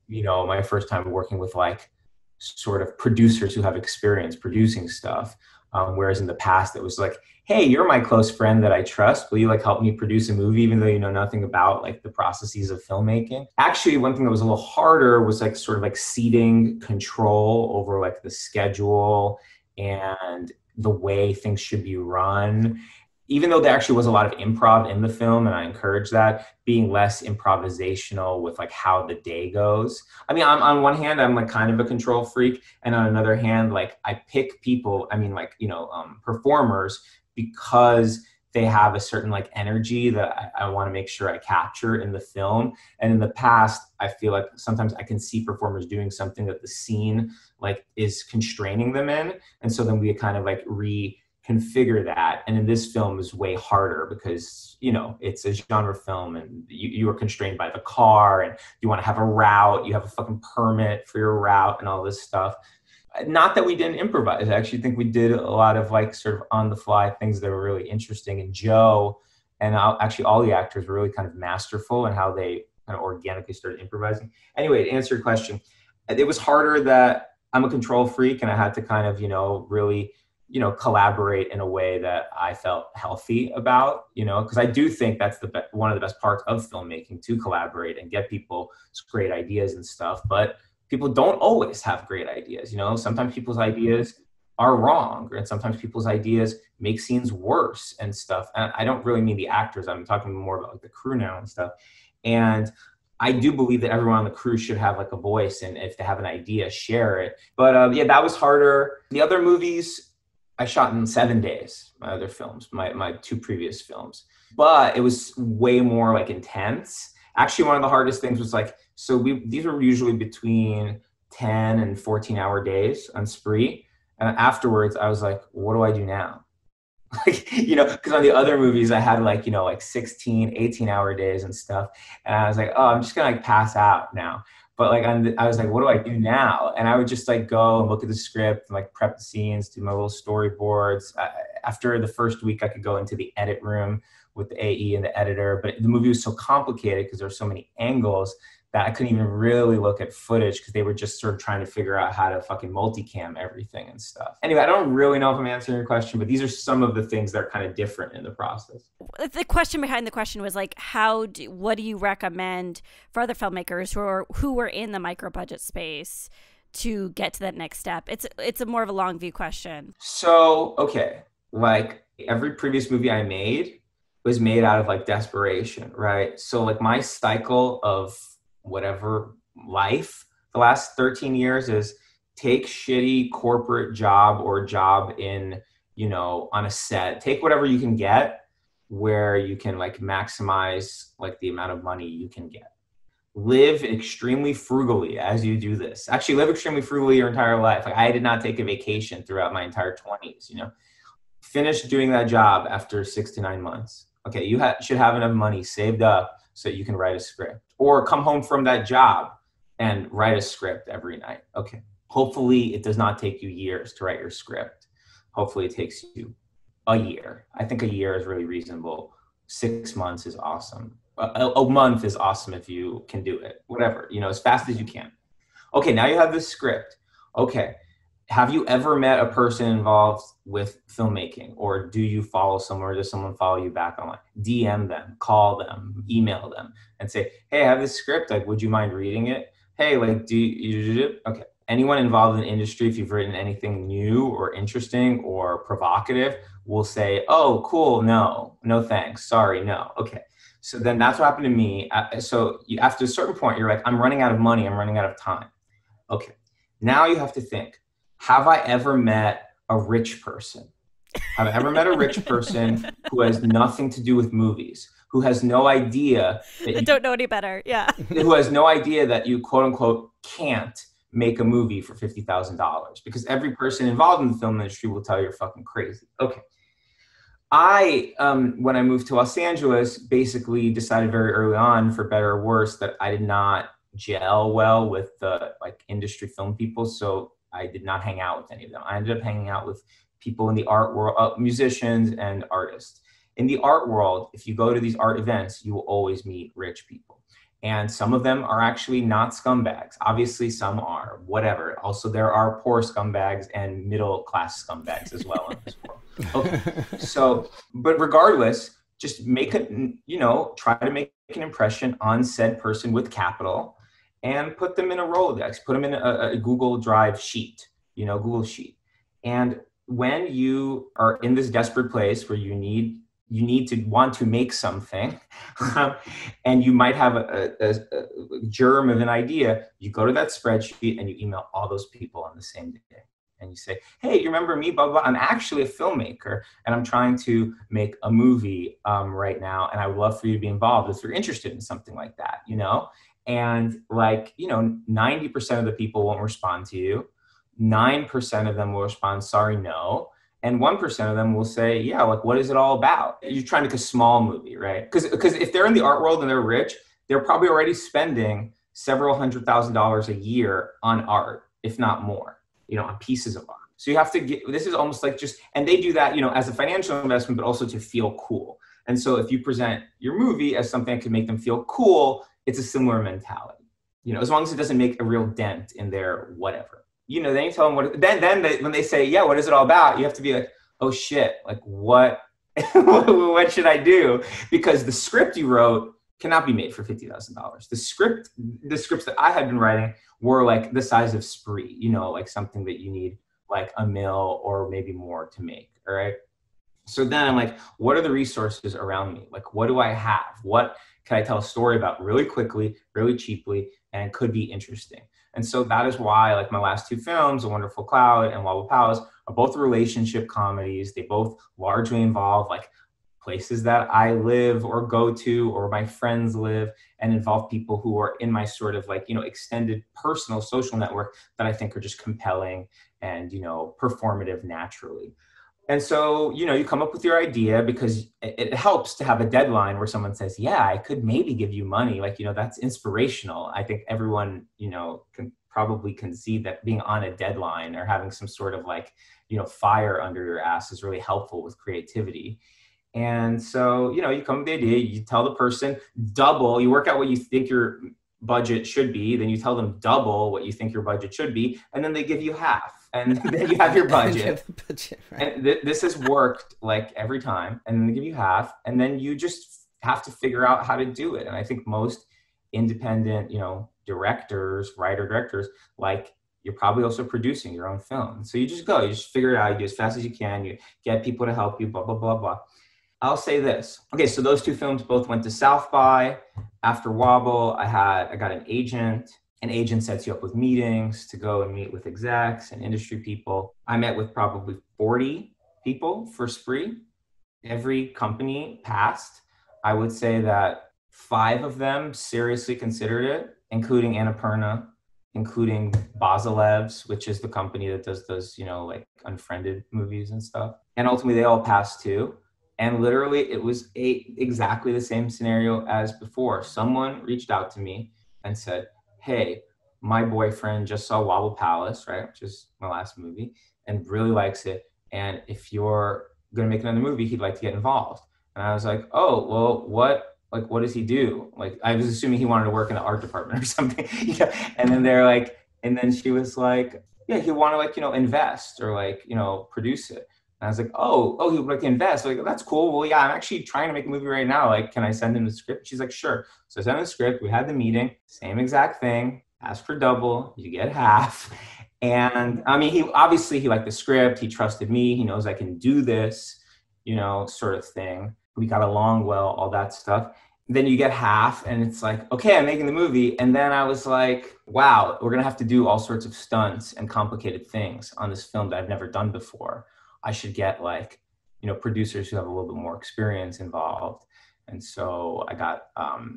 Speaker 6: you know, my first time working with like sort of producers who have experience producing stuff. Whereas in the past it was like, hey, you're my close friend that I trust. Will you like help me produce a movie even though you know nothing about like the processes of filmmaking? Actually, one thing that was a little harder was like sort of like ceding control over like the schedule and the way things should be run. Even though there actually was a lot of improv in the film, and I encourage that, being less improvisational with like how the day goes. I mean, on one hand, I'm like kind of a control freak. And on another hand, like I pick people, I mean like, you know, performers, because they have a certain like energy that I want to make sure I capture in the film. And in the past, I feel like sometimes I can see performers doing something that the scene like is constraining them in. And so then we kind of like reconfigure that. And in this film is way harder because, you know, it's a genre film and you are constrained by the car and you want to have a route, you have a fucking permit for your route and all this stuff. Not that we didn't improvise. I actually think we did a lot of like sort of on the fly things that were really interesting. And Joe and actually all the actors were really kind of masterful in how they kind of organically started improvising. Anyway, to answer your question, it was harder that I'm a control freak and I had to kind of, you know, really, you know, collaborate in a way that I felt healthy about, you know, because I do think that's one of the best parts of filmmaking, to collaborate and get people great ideas and stuff. But people don't always have great ideas, you know. Sometimes people's ideas are wrong, and sometimes people's ideas make scenes worse and stuff. And I don't really mean the actors. I'm talking more about like the crew now and stuff. And I do believe that everyone on the crew should have like a voice, and if they have an idea, share it. But yeah, that was harder. The other movies I shot in 7 days, my other films, my 2 previous films. But it was way more like intense. Actually, one of the hardest things was like, so these were usually between 10 and 14-hour days on spree. And afterwards, I was like, what do I do now? Like, you know, because on the other movies, I had like, you know, like 16, 18-hour days and stuff. And I was like, oh, I'm just going to like pass out now. But like, I was like, what do I do now? And I would just like go and look at the script and like prep the scenes, do my little storyboards. After the first week, I could go into the edit room with the AE and the editor. But the movie was so complicated because there were so many angles that I couldn't even really look at footage because they were just sort of trying to figure out how to fucking multicam everything and stuff. Anyway, I don't really know if I'm answering your question, but these are some of the things that are kind of different in the process.
Speaker 3: The question behind the question was like, what do you recommend for other filmmakers who were in the micro budget space to get to that next step? It's a more of a long view question.
Speaker 6: So, okay, like every previous movie I made was made out of like desperation, right? So like my cycle of whatever life the last 13 years is take shitty corporate job or job in, you know, on a set, take whatever you can get where you can like maximize like the amount of money you can get. Live extremely frugally as you do this. Actually live extremely frugally your entire life. Like I did not take a vacation throughout my entire 20s, you know. Finish doing that job after 6 to 9 months. Okay, you should have enough money saved up so you can write a script, or come home from that job and write a script every night. Okay, hopefully it does not take you years to write your script. Hopefully it takes you a year. I think a year is really reasonable. 6 months is awesome. A month is awesome if you can do it. Whatever, you know, as fast as you can. Okay, now you have this script. Okay, have you ever met a person involved with filmmaking, or do you follow someone, or does someone follow you back online? DM them, call them, email them, and say, hey, I have this script. Like, would you mind reading it? Hey, like, do you? Okay. Anyone involved in the industry, if you've written anything new or interesting or provocative, will say, oh, cool. No thanks. Sorry. No. Okay. So then that's what happened to me. So after a certain point, you're like, I'm running out of money. I'm running out of time. Okay. Now you have to think, have I ever met a rich person? Have I ever met a rich person who has nothing to do with movies, who has no idea that
Speaker 3: I don't know any better. Yeah.
Speaker 6: Who has no idea that you quote unquote can't make a movie for $50,000, because every person involved in the film industry will tell you you're fucking crazy. Okay. When I moved to Los Angeles, basically decided very early on, for better or worse, that I did not gel well with the industry film people. So I did not hang out with any of them. I ended up hanging out with people in the art world, musicians and artists. In the art world, if you go to these art events, you will always meet rich people. And some of them are actually not scumbags. Obviously, some are, whatever. Also, there are poor scumbags and middle-class scumbags as well in this world. Okay, so, but regardless, just make it, try to make an impression on said person with capital and put them in a Rolodex, put them in a Google Drive sheet, Google Sheet. And when you are in this desperate place where you need to want to make something, and you might have a germ of an idea, you go to that spreadsheet and you email all those people on the same day. And you say, hey, you remember me, blah, blah, I'm actually a filmmaker and I'm trying to make a movie right now. And I would love for you to be involved if you're interested in something like that, And 90% of the people won't respond to you. 9% of them will respond, sorry, no. And 1% of them will say, yeah, what is it all about? You're trying to make a small movie, right? Because if they're in the art world and they're rich, they're probably already spending several $100,000s a year on art, if not more, on pieces of art. So you have to this is almost like and they do that, as a financial investment, but also to feel cool. And so if you present your movie as something that can make them feel cool, it's a similar mentality, as long as it doesn't make a real dent in their whatever. Then you tell them when they say, yeah, what is it all about? You have to be like, oh shit, what, what should I do? Because the script you wrote cannot be made for $50,000. The scripts that I had been writing were the size of Spree, something that you need $1 million or maybe more to make. All right. So then I'm like, what are the resources around me? What do I have? What can I tell a story about really quickly, really cheaply, and could be interesting? And so that is why my last two films, A Wonderful Cloud and Wobble Palace, are both relationship comedies. They both largely involve places that I live or go to or my friends live, and involve people who are in my sort of extended personal social network that I think are just compelling and, performative naturally. And so, you come up with your idea because it helps to have a deadline where someone says, yeah, I could maybe give you money. That's inspirational. I think everyone, can probably concede that being on a deadline or having some sort of fire under your ass is really helpful with creativity. And so, you come with the idea, you tell the person double, you work out what you think your budget should be, then you tell them double what you think your budget should be, and then they give you half, and then you have your budget. Right. And this has worked every time, and then they give you half, and then you just have to figure out how to do it. And I think most independent, directors, writer-directors, you're probably also producing your own film. So you just figure it out, you do as fast as you can, you get people to help you, blah, blah, blah, blah. I'll say this. Okay, so those two films both went to South by. After Wobble, I got an agent. An agent sets you up with meetings to go and meet with execs and industry people. I met with probably 40 people for Spree. Every company passed. I would say that 5 of them seriously considered it, including Annapurna, including Basilev's, which is the company that does those, Unfriended movies and stuff. And ultimately, they all passed too. And literally, it was exactly the same scenario as before. Someone reached out to me and said, hey, my boyfriend just saw Wobble Palace, right, which is my last movie, and really likes it. And if you're going to make another movie, he'd like to get involved. And I was like, oh, well, what does he do? I was assuming he wanted to work in the art department or something. And then and then she was like, yeah, he'd want to invest or produce it. And I was like, oh, he would like to invest. That's cool. Well, yeah, I'm actually trying to make a movie right now. Can I send him the script? She's like, sure. So I sent him the script. We had the meeting. Same exact thing. Ask for double. You get half. And I mean, he liked the script. He trusted me. He knows I can do this, sort of thing. We got along well, all that stuff. then you get half and it's like, okay, I'm making the movie. And then I was like, wow, we're going to have to do all sorts of stunts and complicated things on this film that I've never done before. I should get like, you know, producers who have a little bit more experience involved. And so I got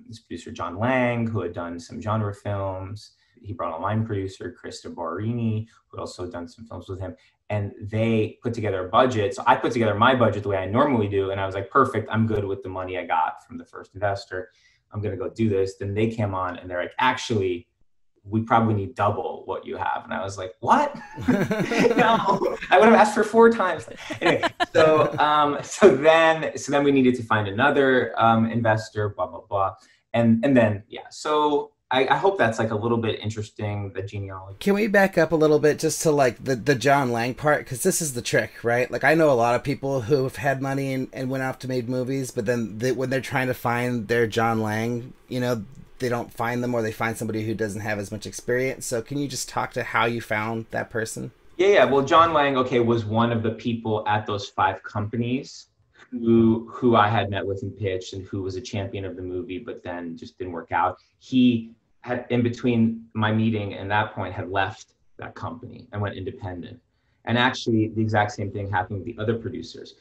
Speaker 6: this producer, John Lang, who had done some genre films. He brought a line producer, Krista Borini, who had also done some films with him. And they put together a budget. So I put together my budget the way I normally do. And I was like, perfect, I'm good with the money I got from the first investor. I'm going to go do this. Then they came on and they're like, actually, we probably need double what you have. And I was like, what? No, I would have asked for 4 times. Anyway, so then we needed to find another investor, blah, blah, blah. And then, yeah, so I hope that's like a little bit interesting, the genealogy.
Speaker 5: Can we back up a little bit just to like the John Lang part? Because this is the trick, right? Like I know a lot of people who have had money and went off to make movies, but then when they're trying to find their John Lang, you know, they don't find them, or they find somebody who doesn't have as much experience. So can you just talk to how you found that person?
Speaker 6: Yeah. Well, John Lang, was one of the people at those 5 companies who I had met with and pitched, and who was a champion of the movie, but then just didn't work out. He had, in between my meeting and that point, had left that company and went independent. And actually, the exact same thing happened with the other producers.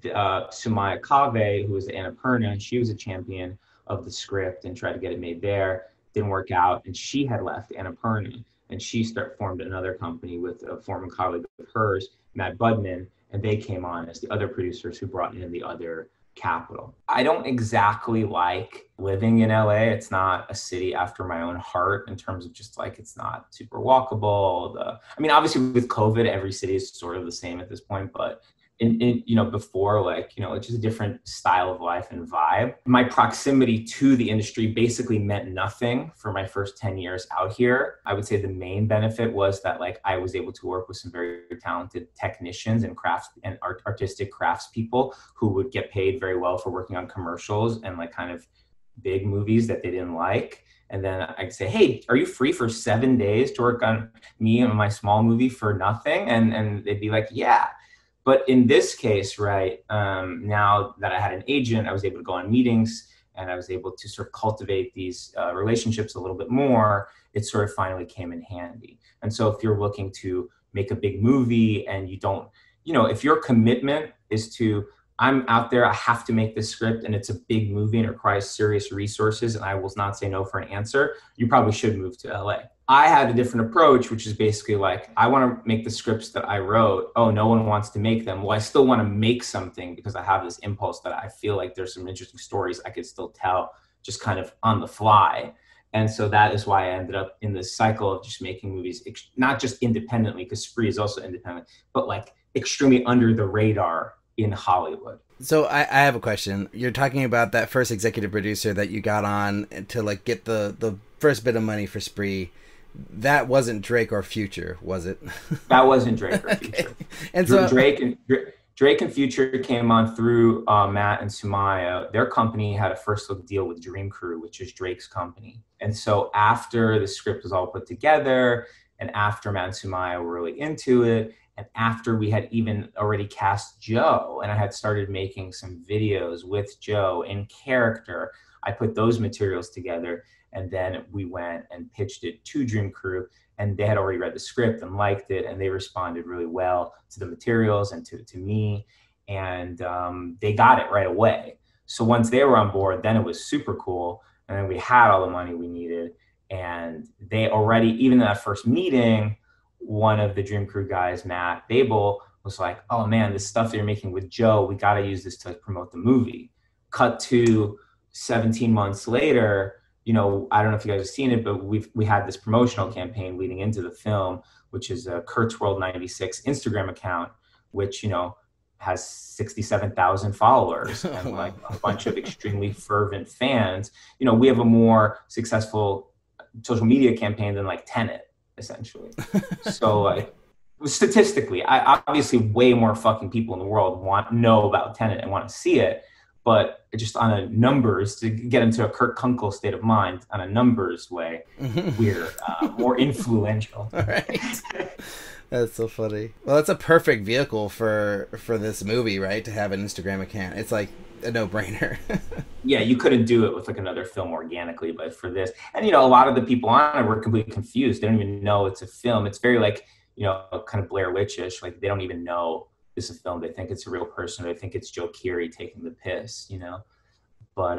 Speaker 6: Sumaya Kaveh, who was the Annapurna, she was a champion of the script and tried to get it made there. Didn't work out, and she had left Annapurna, and she formed another company with a former colleague of hers, Matt Budman, and they came on as the other producers who brought in the other capital. I don't exactly like living in LA. It's not a city after my own heart in terms of just like, it's not super walkable. Obviously with COVID, every city is sort of the same at this point, but before, like, it's just a different style of life and vibe. My proximity to the industry basically meant nothing for my first 10 years out here. I would say the main benefit was that, like, I was able to work with some very talented technicians and artistic craftspeople who would get paid very well for working on commercials and like kind of big movies that they didn't like. And then I'd say, hey, are you free for 7 days to work on me and my small movie for nothing? And they'd be like, yeah. But in this case, right, now that I had an agent, I was able to go on meetings and I was able to sort of cultivate these relationships a little bit more. It sort of finally came in handy. And so if you're looking to make a big movie and you don't, if your commitment is to, I'm out there, I have to make this script and it's a big movie and it requires serious resources and I will not say no for an answer, you probably should move to LA. I had a different approach, which is basically like, I want to make the scripts that I wrote. Oh, no one wants to make them. Well, I still want to make something because I have this impulse that I feel like there's some interesting stories I could still tell just kind of on the fly. And so that is why I ended up in this cycle of just making movies, not just independently, because Spree is also independent, but like extremely under the radar in Hollywood.
Speaker 5: So I have a question. You're talking about that first executive producer that you got on to like get the first bit of money for Spree. That wasn't Drake or Future, was it?
Speaker 6: That wasn't Drake or Future.
Speaker 5: Okay. And so
Speaker 6: Drake and Future came on through Matt and Sumaya. Their company had a first look deal with Dream Crew, which is Drake's company. And so after the script was all put together, and after Matt and Sumaya were really into it, and after we had even already cast Joe, and I had started making some videos with Joe in character, I put those materials together. And then we went and pitched it to Dream Crew, and they had already read the script and liked it, and they responded really well to the materials and to me, and they got it right away. So once they were on board, then it was super cool, and then we had all the money we needed, and they already, even in that first meeting, one of the Dream Crew guys, Matt Babel, was like, oh man, this stuff that you're making with Joe, we got to use this to like, promote the movie. Cut to 17 months later, I don't know if you guys have seen it, but we had this promotional campaign leading into the film, which is a Kurt's World 96 Instagram account, which, has 67,000 followers and like a bunch of extremely fervent fans. We have a more successful social media campaign than like Tenet, essentially. So like statistically, obviously way more fucking people in the world know about Tenet and want to see it. But just on a numbers, to get into a Kurt Kunkle state of mind, on a numbers way, we're more influential.
Speaker 5: All right. That's so funny. Well, that's a perfect vehicle for this movie, right? To have an Instagram account. It's like a no-brainer.
Speaker 6: Yeah, you couldn't do it with like another film organically, but for this, and a lot of the people on it were completely confused. They don't even know it's a film. It's very like, kind of Blair Witch-ish. Like they don't even know it's a film. They think it's a real person. They think it's Joe Keery taking the piss, But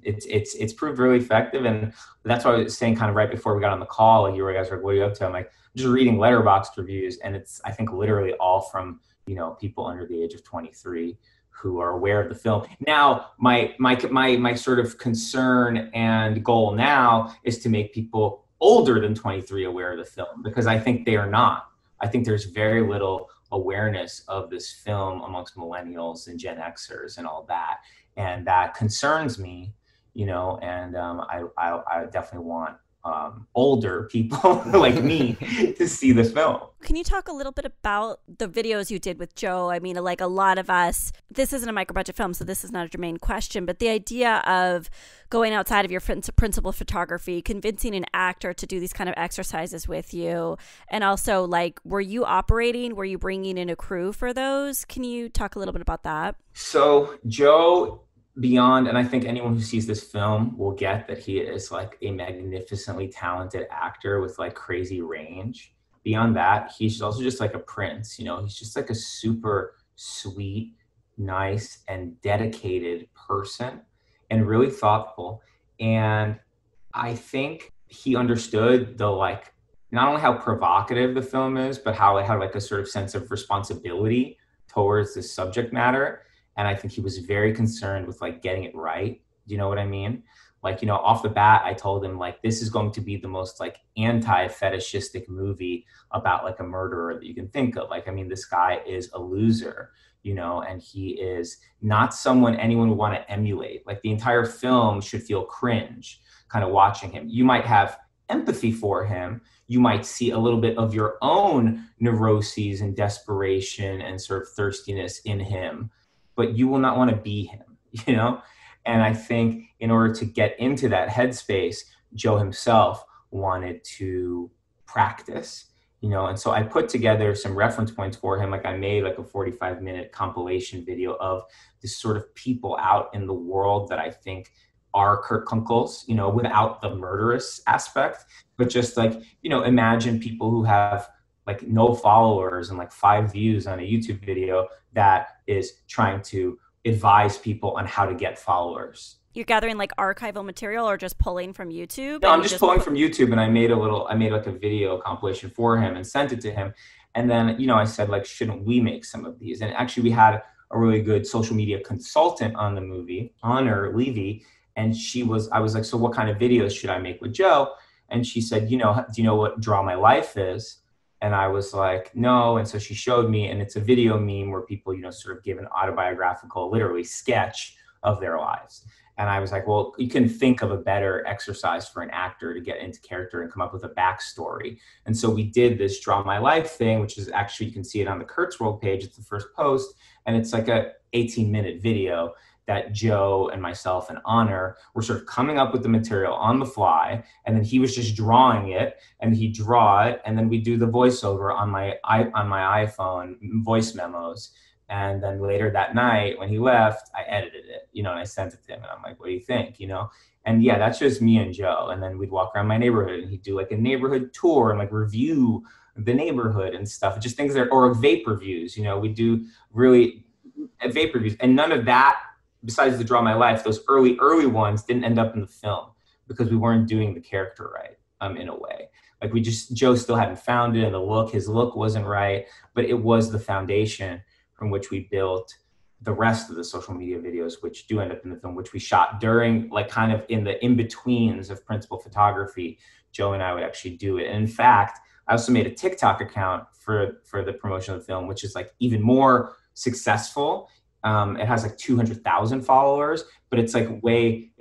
Speaker 6: it's proved really effective, and that's why I was saying kind of right before we got on the call, like you guys were like, "What are you up to?" I'm like, I'm just reading Letterboxd reviews, and it's I think literally all from people under the age of 23 who are aware of the film. Now, my sort of concern and goal now is to make people older than 23 aware of the film, because I think they are not. I think there's very little awareness of this film amongst millennials and Gen Xers and all that. And that concerns me, and I definitely want older people like me to see this film.
Speaker 3: Can you talk a little bit about the videos you did with Joe? I mean, like a lot of us, this isn't a micro-budget film, so this is not a germane question, but the idea of going outside of your principal photography, convincing an actor to do these kind of exercises with you, and also, like, were you bringing in a crew for those? Can you talk a little bit about that?
Speaker 6: So Joe, beyond, and I think anyone who sees this film will get that he is like a magnificently talented actor with like crazy range. Beyond that, he's also just like a prince, he's just like a super sweet, nice, and dedicated person, and really thoughtful. And I think he understood the like, not only how provocative the film is, but how it had like a sort of sense of responsibility towards this subject matter. And I think he was very concerned with like getting it right. Do you know what I mean? Like, off the bat, I told him like, this is going to be the most like anti-fetishistic movie about like a murderer that you can think of. Like, I mean, this guy is a loser, and he is not someone anyone would want to emulate. Like the entire film should feel cringe kind of watching him. You might have empathy for him. You might see a little bit of your own neuroses and desperation and sort of thirstiness in him, but you will not want to be him, And I think in order to get into that headspace, Joe himself wanted to practice, and so I put together some reference points for him. Like I made like a 45-minute compilation video of this sort of people out in the world that I think are Kurt Kunkles, without the murderous aspect, but just like, imagine people who have like no followers and like 5 views on a YouTube video that is trying to advise people on how to get followers.
Speaker 3: You're gathering like archival material or just pulling from YouTube?
Speaker 6: No, I'm just pulling from YouTube, and I made like a video compilation for him and sent it to him. And then, I said like, shouldn't we make some of these? And actually we had a really good social media consultant on the movie, Honor Levy. And I was like, so what kind of videos should I make with Joe? And she said, do you know what Draw My Life is? And I was like, no. And so she showed me, and it's a video meme where people, sort of give an autobiographical, literally sketch of their lives. And I was like, well, you can think of a better exercise for an actor to get into character and come up with a backstory. And so we did this Draw My Life thing, which is actually, you can see it on the Kurt's World page. It's the first post. And it's like a 18-minute video that Joe and myself and Honor were sort of coming up with the material on the fly, and then he was just drawing it, and he'd draw it, and then we do the voiceover on my iPhone voice memos. And then later that night when he left, I edited it, and I sent it to him, and I'm like, what do you think, And yeah, that's just me and Joe. And then we'd walk around my neighborhood, and he'd do like a neighborhood tour and like review the neighborhood and stuff, just things that, or vape reviews, we do really vape reviews, and none of that, besides the Draw My Life, those early ones didn't end up in the film because we weren't doing the character right, in a way. Like Joe still hadn't found it, and his look wasn't right, but it was the foundation from which we built the rest of the social media videos, which do end up in the film, which we shot during, like kind of in the in-betweens of principal photography. Joe and I would actually do it. And in fact, I also made a TikTok account for the promotion of the film, which is like even more successful. It has like 200,000 followers, but it's way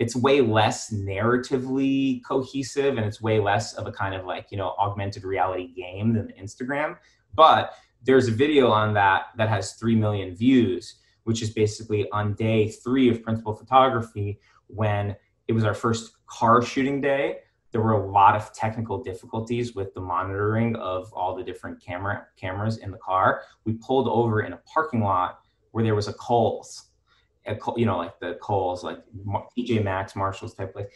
Speaker 6: less narratively cohesive, and it's way less of a kind of like, augmented reality game than Instagram. But there's a video on that has 3 million views, which is basically on day 3 of principal photography, when it was our first car shooting day there were a lot of technical difficulties with the monitoring of all the different cameras in the car. We pulled over in a parking lot where there was a Kohl's, like the Kohl's, like TJ Maxx, Marshall's type place.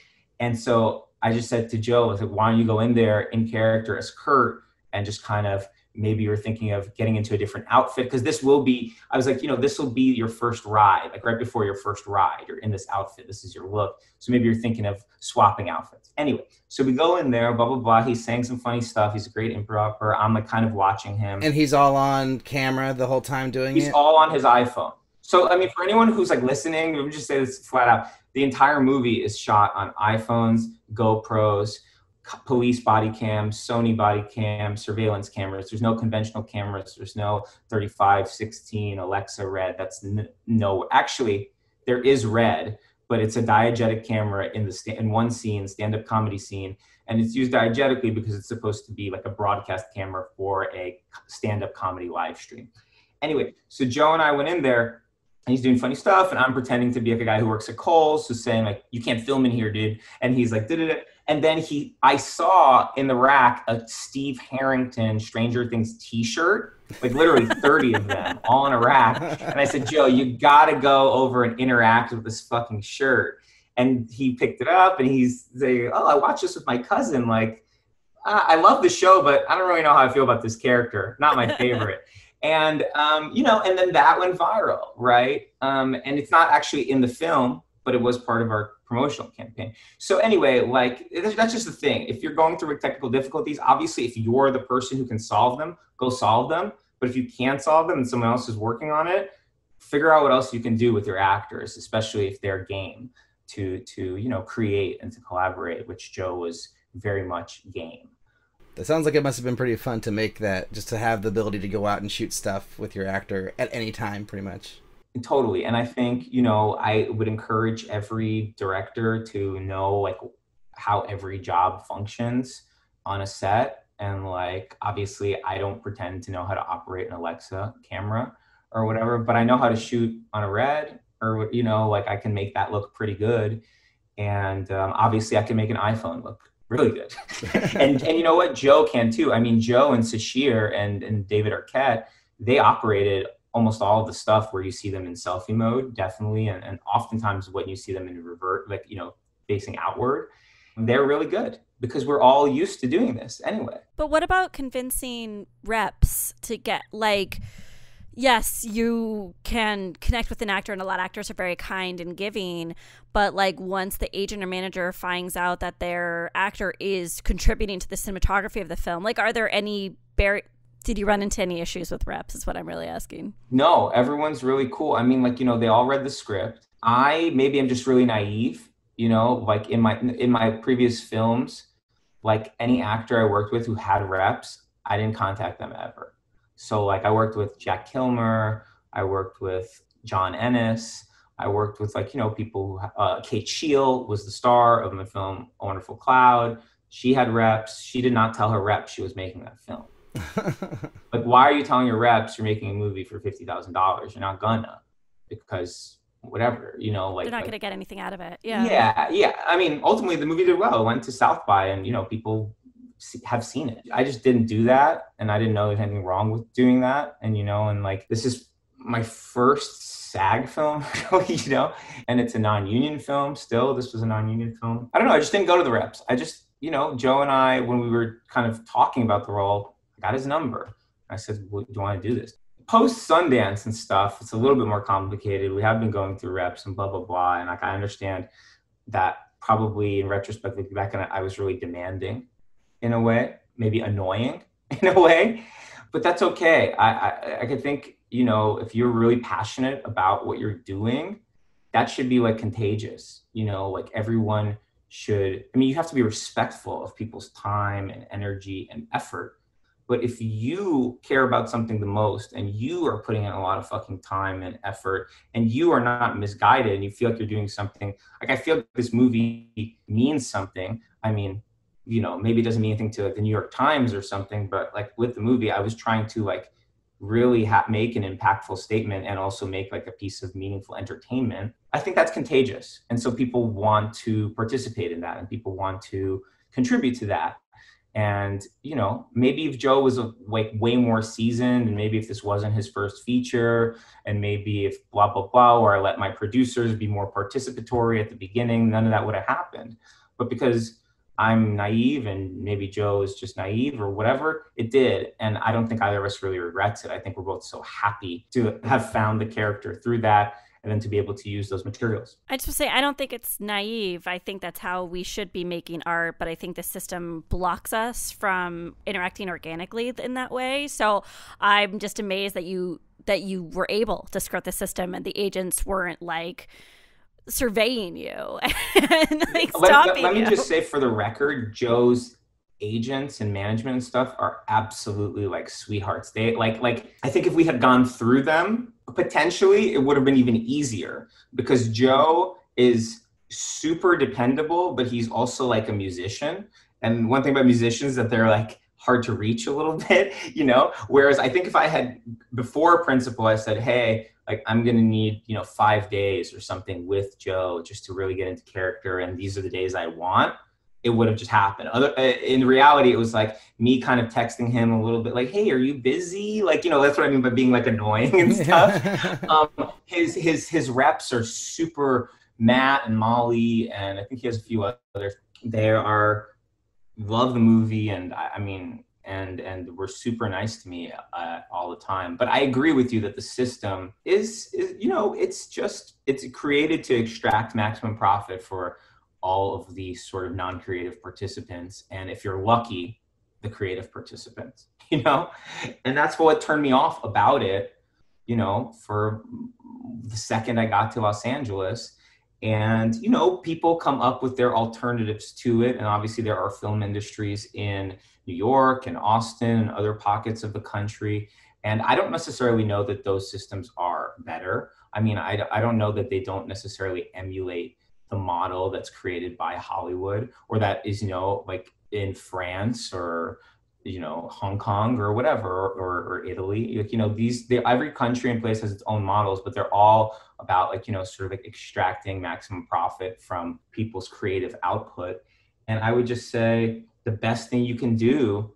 Speaker 6: And so I just said to Joe, I said, why don't you go in there in character as Kurt and just kind of, maybe you're thinking of getting into a different outfit, because this will be, I was like, this will be your first ride, like right before your first ride, you're in this outfit, this is your look. So maybe you're thinking of swapping outfits. Anyway, so we go in there, blah, blah, blah. He's saying some funny stuff. He's a great improver. I'm like kind of watching him.
Speaker 5: And he's all on camera the whole time doing it?
Speaker 6: He's all on his iPhone. So, I mean, for anyone who's like listening, let me just say this flat out. The entire movie is shot on iPhones, GoPros, police body cams, Sony body cams, surveillance cameras. There's no conventional cameras. There's no 3516 Alexa Red. That's no, actually there is Red, but it's a diegetic camera in one scene, stand-up comedy scene. And it's used diegetically because it's supposed to be like a broadcast camera for a stand-up comedy live stream. Anyway, so Joe and I went in there, and he's doing funny stuff, and I'm pretending to be like a guy who works at Kohl's, who's saying like, you can't film in here, dude. And he's like, da-da-da. And then I saw in the rack a Steve Harrington Stranger Things t-shirt, like literally 30 of them all in a rack. And I said, Joe, you gotta go over and interact with this fucking shirt. And he picked it up and he's saying, oh, I watched this with my cousin. Like, I love the show, but I don't really know how I feel about this character. Not my favorite. And, and then that went viral, right? And it's not actually in the film, but it was part of our promotional campaign. So anyway, like, that's just the thing. If you're going through technical difficulties, obviously, if you're the person who can solve them, go solve them. But if you can't solve them and someone else is working on it, figure out what else you can do with your actors, especially if they're game to create and to collaborate, which Joe was very much game.
Speaker 5: That sounds like it must have been pretty fun to make that, just to have the ability to go out and shoot stuff with your actor at any time, pretty much.
Speaker 6: Totally. And I think, I would encourage every director to know like how every job functions on a set. And like, obviously I don't pretend to know how to operate an Alexa camera or whatever, but I know how to shoot on a Red, or, like I can make that look pretty good. And obviously I can make an iPhone look really good. and you know what? Joe can too. I mean, Joe and Sasheer and David Arquette, they operated almost all of the stuff where you see them in selfie mode, definitely. And oftentimes when you see them in revert, like, facing outward, they're really good because we're all used to doing this anyway.
Speaker 3: But what about convincing reps to get, like, yes, you can connect with an actor, and a lot of actors are very kind and giving, but like once the agent or manager finds out that their actor is contributing to the cinematography of the film, like, are there any did you run into any issues with reps is what I'm really asking?
Speaker 6: No, everyone's really cool. I mean, like, they all read the script. Maybe I'm just really naive, like in my previous films, like any actor I worked with who had reps, I didn't contact them ever. So like I worked with Jack Kilmer, I worked with John Ennis, I worked with people who, Kate Shield was the star of my film, A Wonderful Cloud. She had reps. She did not tell her reps she was making that film. Like, why are you telling your reps you're making a movie for $50,000? You're not gonna, because whatever, like
Speaker 3: they're not gonna get anything out of it.
Speaker 6: Yeah. I mean, ultimately the movie did well. It went to South by, and people have seen it. I just didn't do that, and I didn't know there's anything wrong with doing that. And and like, this is my first SAG film, and it's a non-union film. Still, this was a non-union film. I don't know. I just didn't go to the reps. I just, Joe and I, when we were kind of talking about the role, I got his number. I said, well, do you want to do this? Post Sundance and stuff, it's a little bit more complicated. We have been going through reps and blah, blah, blah. And like, I understand that probably in retrospect, looking back on it, I was really demanding in a way, maybe annoying in a way, but that's okay. I could think, if you're really passionate about what you're doing, that should be like contagious, like everyone should. I mean, you have to be respectful of people's time and energy and effort. But if you care about something the most and you are putting in a lot of fucking time and effort and you are not misguided and you feel like you're doing something, like I feel like this movie means something. I mean, maybe it doesn't mean anything to like the New York Times or something, but like with the movie, I was trying to like really make an impactful statement and also make like a piece of meaningful entertainment. I think that's contagious. And so people want to participate in that, and people want to contribute to that. And, you know, maybe if Joe was like way more seasoned, and maybe if this wasn't his first feature, and maybe if blah, blah, blah, or I let my producers be more participatory at the beginning, none of that would have happened. But because I'm naive and maybe Joe is just naive or whatever, it did. And I don't think either of us really regrets it. I think we're both so happy to have found the character through that, and then to be able to use those materials.
Speaker 3: I just want to say, I don't think it's naive. I think that's how we should be making art, but I think the system blocks us from interacting organically in that way. So I'm just amazed that you were able to skirt the system and the agents weren't like surveying you and like stopping you.
Speaker 6: Let me just say, for the record, Joe's agents and management and stuff are absolutely like sweethearts. They like I think if we had gone through them, potentially it would have been even easier, because Joe is super dependable, but he's also like a musician. And one thing about musicians is that they're like hard to reach a little bit, you know? Whereas I think if I had, before principal, I said, hey, like I'm going to need, 5 days or something with Joe just to really get into character, and these are the days I want, it would have just happened. In reality, it was like me kind of texting him a little bit like, hey, are you busy? Like, that's what I mean by being like annoying and stuff. His reps are super, Matt and Molly, and I think he has a few others. They love the movie, and and were super nice to me all the time. But I agree with you that the system is it's created to extract maximum profit for all of these sort of non-creative participants. And if you're lucky, the creative participants, and that's what turned me off about it, for the second I got to Los Angeles. And, people come up with their alternatives to it. And obviously there are film industries in New York and Austin and other pockets of the country. And I don't necessarily know that those systems are better. I mean, I don't know that they don't necessarily emulate the model that's created by Hollywood, or that is, like in France or, Hong Kong or whatever, or Italy. Every country and place has its own models, but they're all about sort of like extracting maximum profit from people's creative output. And I would just say the best thing you can do,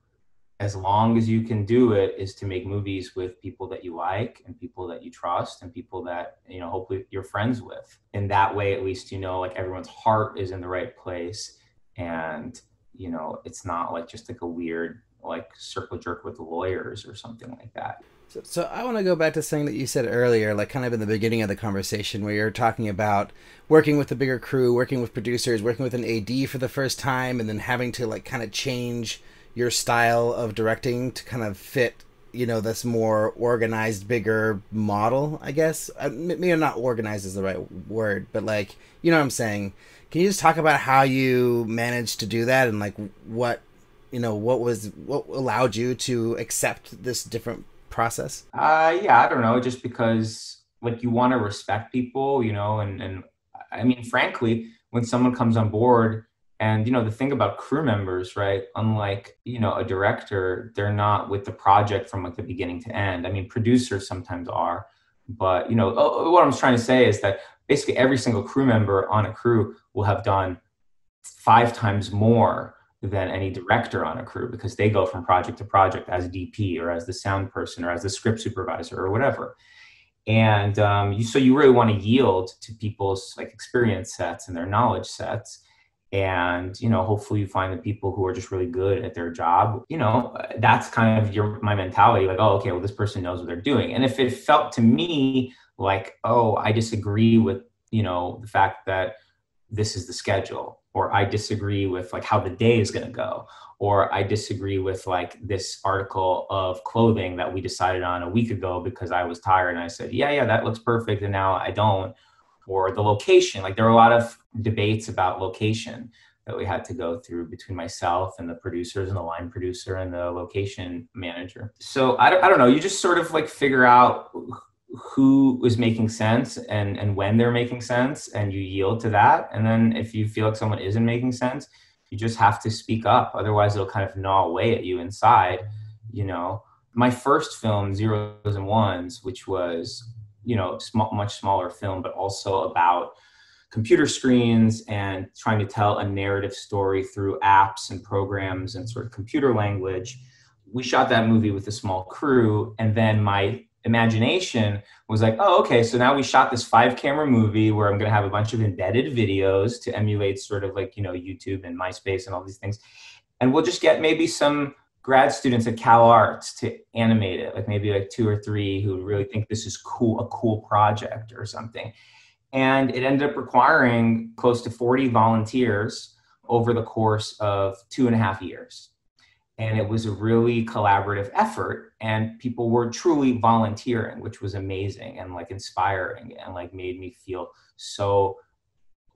Speaker 6: as long as you can do it, is to make movies with people that you like and people that you trust and people that, hopefully you're friends with. In that way, at least, like everyone's heart is in the right place. And, it's not like just like a weird, like circle jerk with the lawyers or something like that.
Speaker 5: So I want to go back to something that you said earlier, like kind of in the beginning of the conversation, where you're talking about working with a bigger crew, working with producers, working with an AD for the first time, and then having to like kind of change your style of directing to kind of fit, this more organized, bigger model, I guess. Maybe not organized is the right word, but like, you know what I'm saying? Can you just talk about how you managed to do that, and like what allowed you to accept this different process?
Speaker 6: Yeah, I don't know, just because like you want to respect people, and I mean, frankly, when someone comes on board, and, the thing about crew members, right? Unlike, a director, they're not with the project from like the beginning to end. I mean, producers sometimes are, but, what I'm trying to say is that basically every single crew member on a crew will have done 5 times more than any director on a crew, because they go from project to project as DP or as the sound person or as the script supervisor or whatever. And so you really want to yield to people's like experience sets and their knowledge sets. And, hopefully you find the people who are just really good at their job. That's kind of my mentality, like, oh, okay, well, this person knows what they're doing. And if it felt to me like, oh, I disagree with, the fact that this is the schedule, or I disagree with like how the day is going to go, or I disagree with like this article of clothing that we decided on a week ago because I was tired and I said, yeah, that looks perfect, and now I don't. Or the location, like there were a lot of debates about location that we had to go through between myself and the producers and the line producer and the location manager. So I don't know, you just sort of like figure out who is making sense and when they're making sense, and you yield to that. And then if you feel like someone isn't making sense, you just have to speak up. Otherwise it'll kind of gnaw away at you inside. My first film, Zeros and Ones, which was, much smaller film, but also about computer screens and trying to tell a narrative story through apps and programs and sort of computer language. We shot that movie with a small crew, and then my imagination was like, oh, okay, so now we shot this 5-camera movie where I'm going to have a bunch of embedded videos to emulate sort of like, YouTube and MySpace and all these things. And we'll just get maybe some grad students at Cal Arts to animate it, like maybe like 2 or 3 who really think this is cool, a cool project or something. And it ended up requiring close to 40 volunteers over the course of 2.5 years. And it was a really collaborative effort, and people were truly volunteering, which was amazing and like inspiring and like made me feel so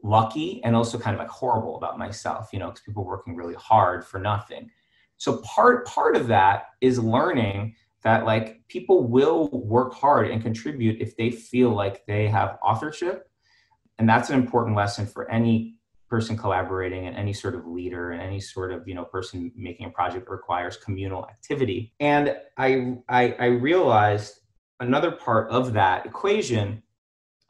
Speaker 6: lucky and also kind of like horrible about myself, because people were working really hard for nothing. So part of that is learning that like people will work hard and contribute if they feel like they have authorship. And that's an important lesson for any person collaborating and any sort of leader and any sort of, person making a project that requires communal activity. And I realized another part of that equation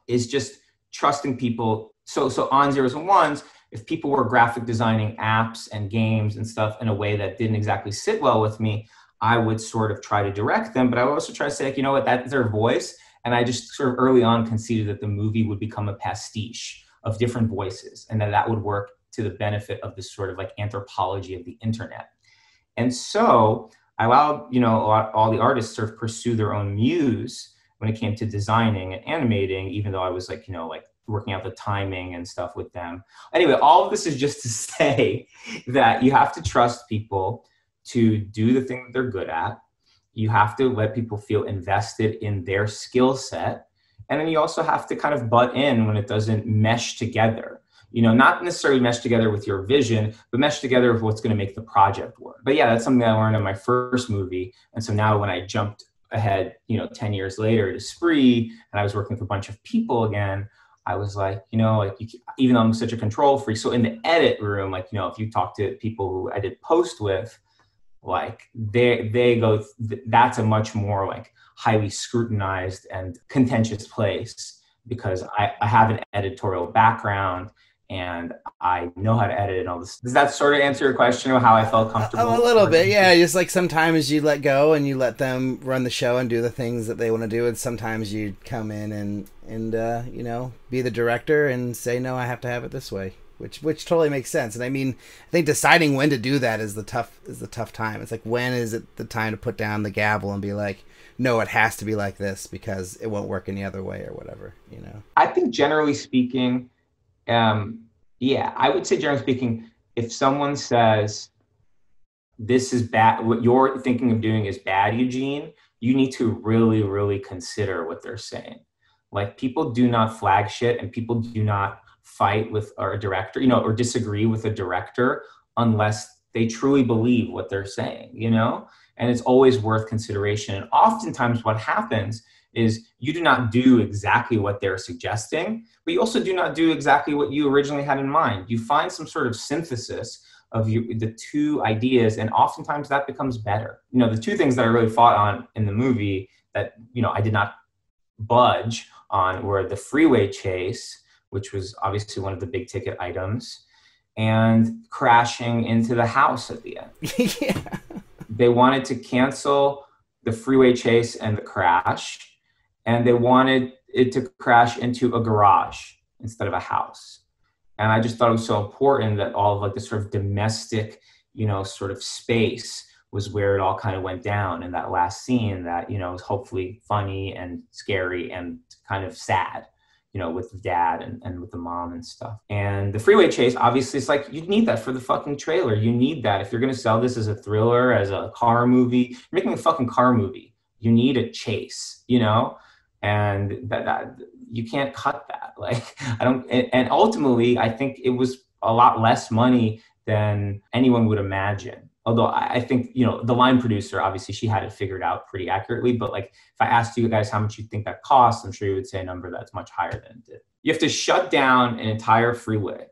Speaker 6: is just trusting people. So on zeros and ones, if people were graphic designing apps and games and stuff in a way that didn't exactly sit well with me, I would sort of try to direct them, but I would also try to say, like, you know what, that's their voice. And I just sort of early on conceded that the movie would become a pastiche of different voices, and that would work to the benefit of this sort of like anthropology of the internet. And so I allowed, all the artists sort of pursue their own muse when it came to designing and animating, even though I was like, working out the timing and stuff with them. Anyway, all of this is just to say that you have to trust people to do the thing that they're good at. You have to let people feel invested in their skill set. And then you also have to kind of butt in when it doesn't mesh together, not necessarily mesh together with your vision, but mesh together with what's going to make the project work. But yeah, that's something I learned in my first movie. And so now when I jumped ahead, 10 years later to Spree, and I was working with a bunch of people again, I was like, even though I'm such a control freak. So in the edit room, like, if you talk to people who I did post with, like they go, that's a much more like highly scrutinized and contentious place, because I have an editorial background and I know how to edit and all this. Does that sort of answer your question of how I felt comfortable?
Speaker 5: A little bit, yeah. Just like sometimes you let go and you let them run the show and do the things that they want to do, and sometimes you come in and be the director and say, no, I have to have it this way, which totally makes sense. And I mean, I think deciding when to do that is the tough time. It's like, when is it the time to put down the gavel and be like, no, it has to be like this because it won't work any other way or whatever,
Speaker 6: I think generally speaking, I would say generally speaking, if someone says, this is bad, what you're thinking of doing is bad, Eugene, you need to really, really consider what they're saying. Like, people do not flag shit, and people do not fight with a director, or disagree with a director unless they truly believe what they're saying, and it's always worth consideration. And oftentimes what happens is you do not do exactly what they're suggesting, but you also do not do exactly what you originally had in mind. You find some sort of synthesis of the two ideas, and oftentimes that becomes better. The two things that I really fought on in the movie that, I did not budge on were the freeway chase, which was obviously one of the big ticket items, and crashing into the house at the end.
Speaker 5: Yeah.
Speaker 6: They wanted to cancel the freeway chase and the crash, and they wanted it to crash into a garage instead of a house. And I just thought it was so important that all of like the sort of domestic, sort of space was where it all kind of went down in that last scene that, was hopefully funny and scary and kind of sad, with the dad and with the mom and stuff. And the freeway chase, obviously, it's like, you need that for the fucking trailer. You need that. If you're going to sell this as a thriller, as a car movie, you're making a fucking car movie. You need a chase, and that you can't cut that. Like, and ultimately, I think it was a lot less money than anyone would imagine. Although I think, the line producer, obviously she had it figured out pretty accurately, but like, if I asked you guys how much you think that costs, I'm sure you would say a number that's much higher than it did. You have to shut down an entire freeway.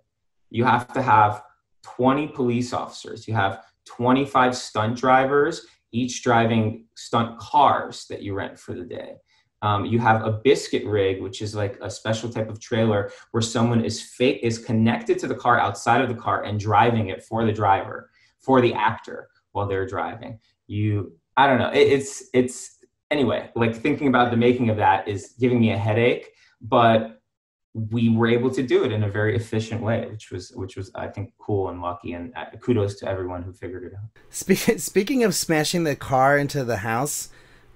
Speaker 6: You have to have 20 police officers. You have 25 stunt drivers, each driving stunt cars that you rent for the day. You have a biscuit rig, which is like a special type of trailer where someone is connected to the car outside of the car and driving it for the driver, for the actor while they're driving. I don't know. It's anyway, like thinking about the making of that is giving me a headache, but we were able to do it in a very efficient way, which was I think cool and lucky, and kudos to everyone who figured it out.
Speaker 5: Speaking of smashing the car into the house,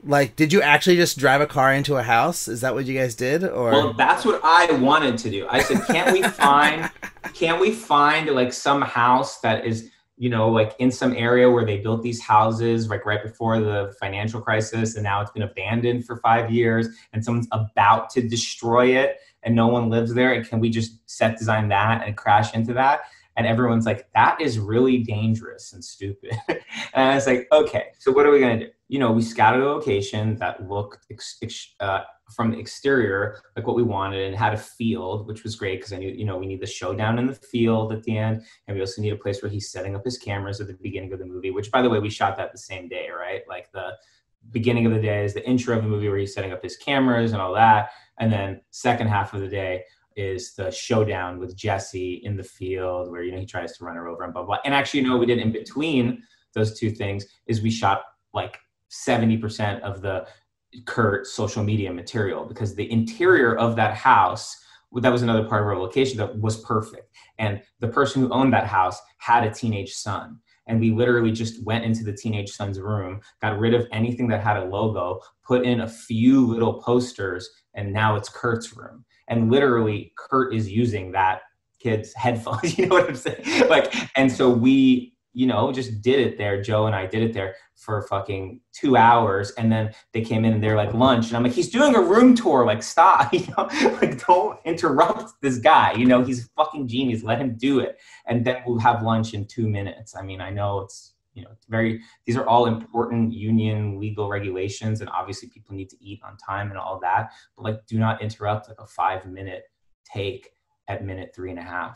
Speaker 5: like, did you actually just drive a car into a house? Is that what you guys did? Or
Speaker 6: well, that's what I wanted to do. I said, can't we find like some house that is, you know, like in some area where they built these houses like right before the financial crisis, and now it's been abandoned for 5 years and someone's about to destroy it and no one lives there, and can we just set design that and crash into that? And everyone's like, that is really dangerous and stupid. And I was like, okay, so what are we gonna do? You know, we scouted a location that looked from the exterior like what we wanted, and had a field, which was great because I knew, you know, we need the showdown in the field at the end, and we also need a place where he's setting up his cameras at the beginning of the movie, which, by the way, we shot that the same day, right? Like the beginning of the day is the intro of the movie where he's setting up his cameras and all that, and then second half of the day is the showdown with Jesse in the field where, you know, he tries to run her over and blah, blah. And actually, you know, we did in between those two things is we shot like 70% of the Kurt social media material, because the interior of that house, that was another part of our location that was perfect. And the person who owned that house had a teenage son. And we literally just went into the teenage son's room, got rid of anything that had a logo, put in a few little posters, and now it's Kurt's room. And literally Kurt is using that kid's headphones, you know what I'm saying? Like, and so we, you know, just did it there. Joe and I did it there for fucking 2 hours. And then they came in and they're like, lunch. And I'm like, he's doing a room tour. Like, stop, you know, like, don't interrupt this guy. You know, he's a fucking genius. Let him do it. And then we'll have lunch in 2 minutes. I mean, I know it's, you know, these are all important union legal regulations. And obviously people need to eat on time and all that. But like, do not interrupt like a 5-minute take at minute 3.5.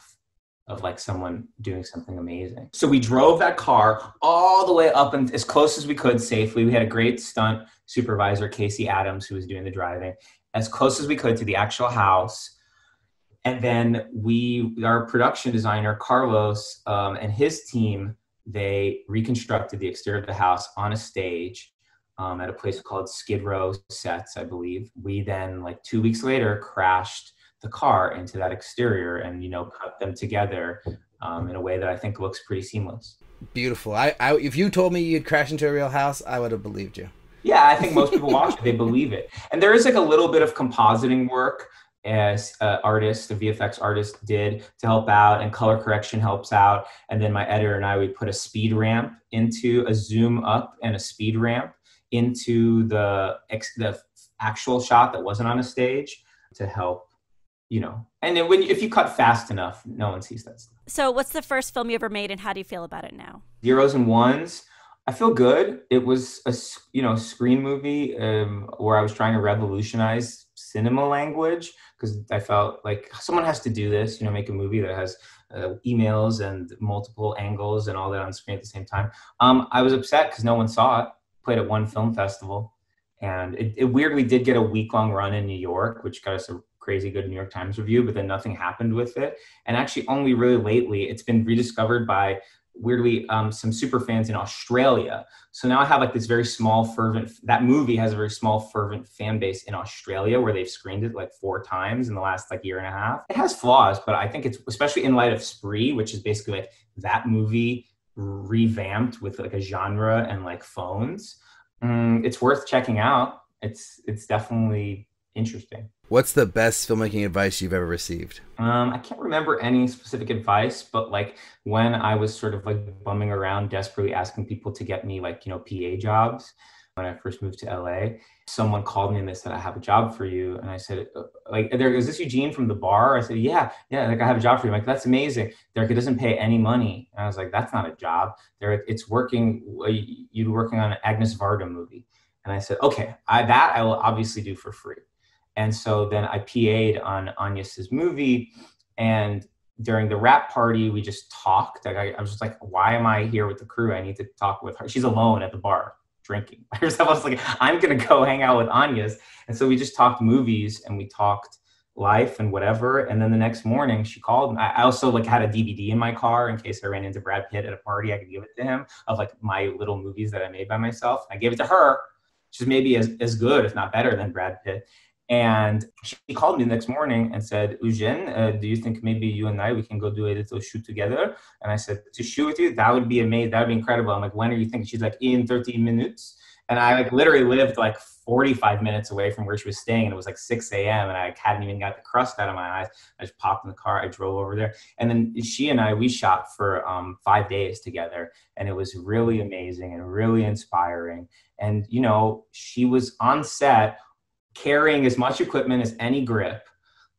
Speaker 6: Of like someone doing something amazing. So we drove that car all the way up and as close as we could safely. We had a great stunt supervisor, Casey Adams, who was doing the driving, as close as we could to the actual house. And then our production designer, Carlos, and his team, they reconstructed the exterior of the house on a stage at a place called Skid Row Sets, I believe. We then, like 2 weeks later, crashed the car into that exterior and, you know, cut them together in a way that I think looks pretty seamless.
Speaker 5: Beautiful. If you told me you'd crash into a real house, I would have believed you.
Speaker 6: Yeah, I think most people watch it, they believe it. And there is like a little bit of compositing work as artists, the VFX artist did to help out, and color correction helps out. And then my editor and I, we put a speed ramp into a zoom up and a speed ramp into the actual shot that wasn't on a stage to help. You know, and then if you cut fast enough, no one sees that stuff.
Speaker 3: So what's the first film you ever made, and how do you feel about it now?
Speaker 6: Zeros and Ones. I feel good. It was a screen movie where I was trying to revolutionize cinema language, because I felt like someone has to do this, you know, make a movie that has emails and multiple angles and all that on screen at the same time. I was upset because no one saw it. Played at one film festival, and it weirdly did get a week-long run in New York, which got us a crazy good New York Times review, but then nothing happened with it. And actually only really lately, it's been rediscovered by, weirdly, some super fans in Australia. So now I have like this very small that movie has a very small fervent fan base in Australia, where they've screened it like 4 times in the last like year and a half. It has flaws, but I think it's, especially in light of Spree, which is basically like that movie revamped with like a genre and like phones. It's worth checking out. It's definitely interesting.
Speaker 5: What's the best filmmaking advice you've ever received?
Speaker 6: I can't remember any specific advice, but like when I was sort of like bumming around desperately asking people to get me like, you know, PA jobs when I first moved to LA, someone called me and they said, I have a job for you. And I said, like, is this Eugene from the bar? I said, yeah, like I have a job for you. I'm like, that's amazing. They're like, it doesn't pay any money. And I was like, that's not a job. It's working, you're working on an Agnes Varda movie. And I said, okay, I will obviously do for free. And so then I PA'd on Agnes's movie, and during the wrap party, we just talked. I was just like, why am I here with the crew? I need to talk with her. She's alone at the bar drinking by herself. I was like, I'm going to go hang out with Anya's. And so we just talked movies and we talked life and whatever. And then the next morning she called. I also like had a DVD in my car in case I ran into Brad Pitt at a party. I could give it to him of like my little movies that I made by myself. I gave it to her. She's maybe as good, if not better than Brad Pitt. And she called me the next morning and said, Eugene, do you think maybe you and we can go do a little shoot together? And I said, to shoot with you? That would be amazing. That would be incredible. I'm like, when are you thinking? She's like, in 13 minutes. And I like literally lived like 45 minutes away from where she was staying. And it was like 6 a.m. and I hadn't even got the crust out of my eyes. I just popped in the car. I drove over there. And then she and we shot for 5 days together. And it was really amazing and really inspiring. And, you know, she was on set carrying as much equipment as any grip,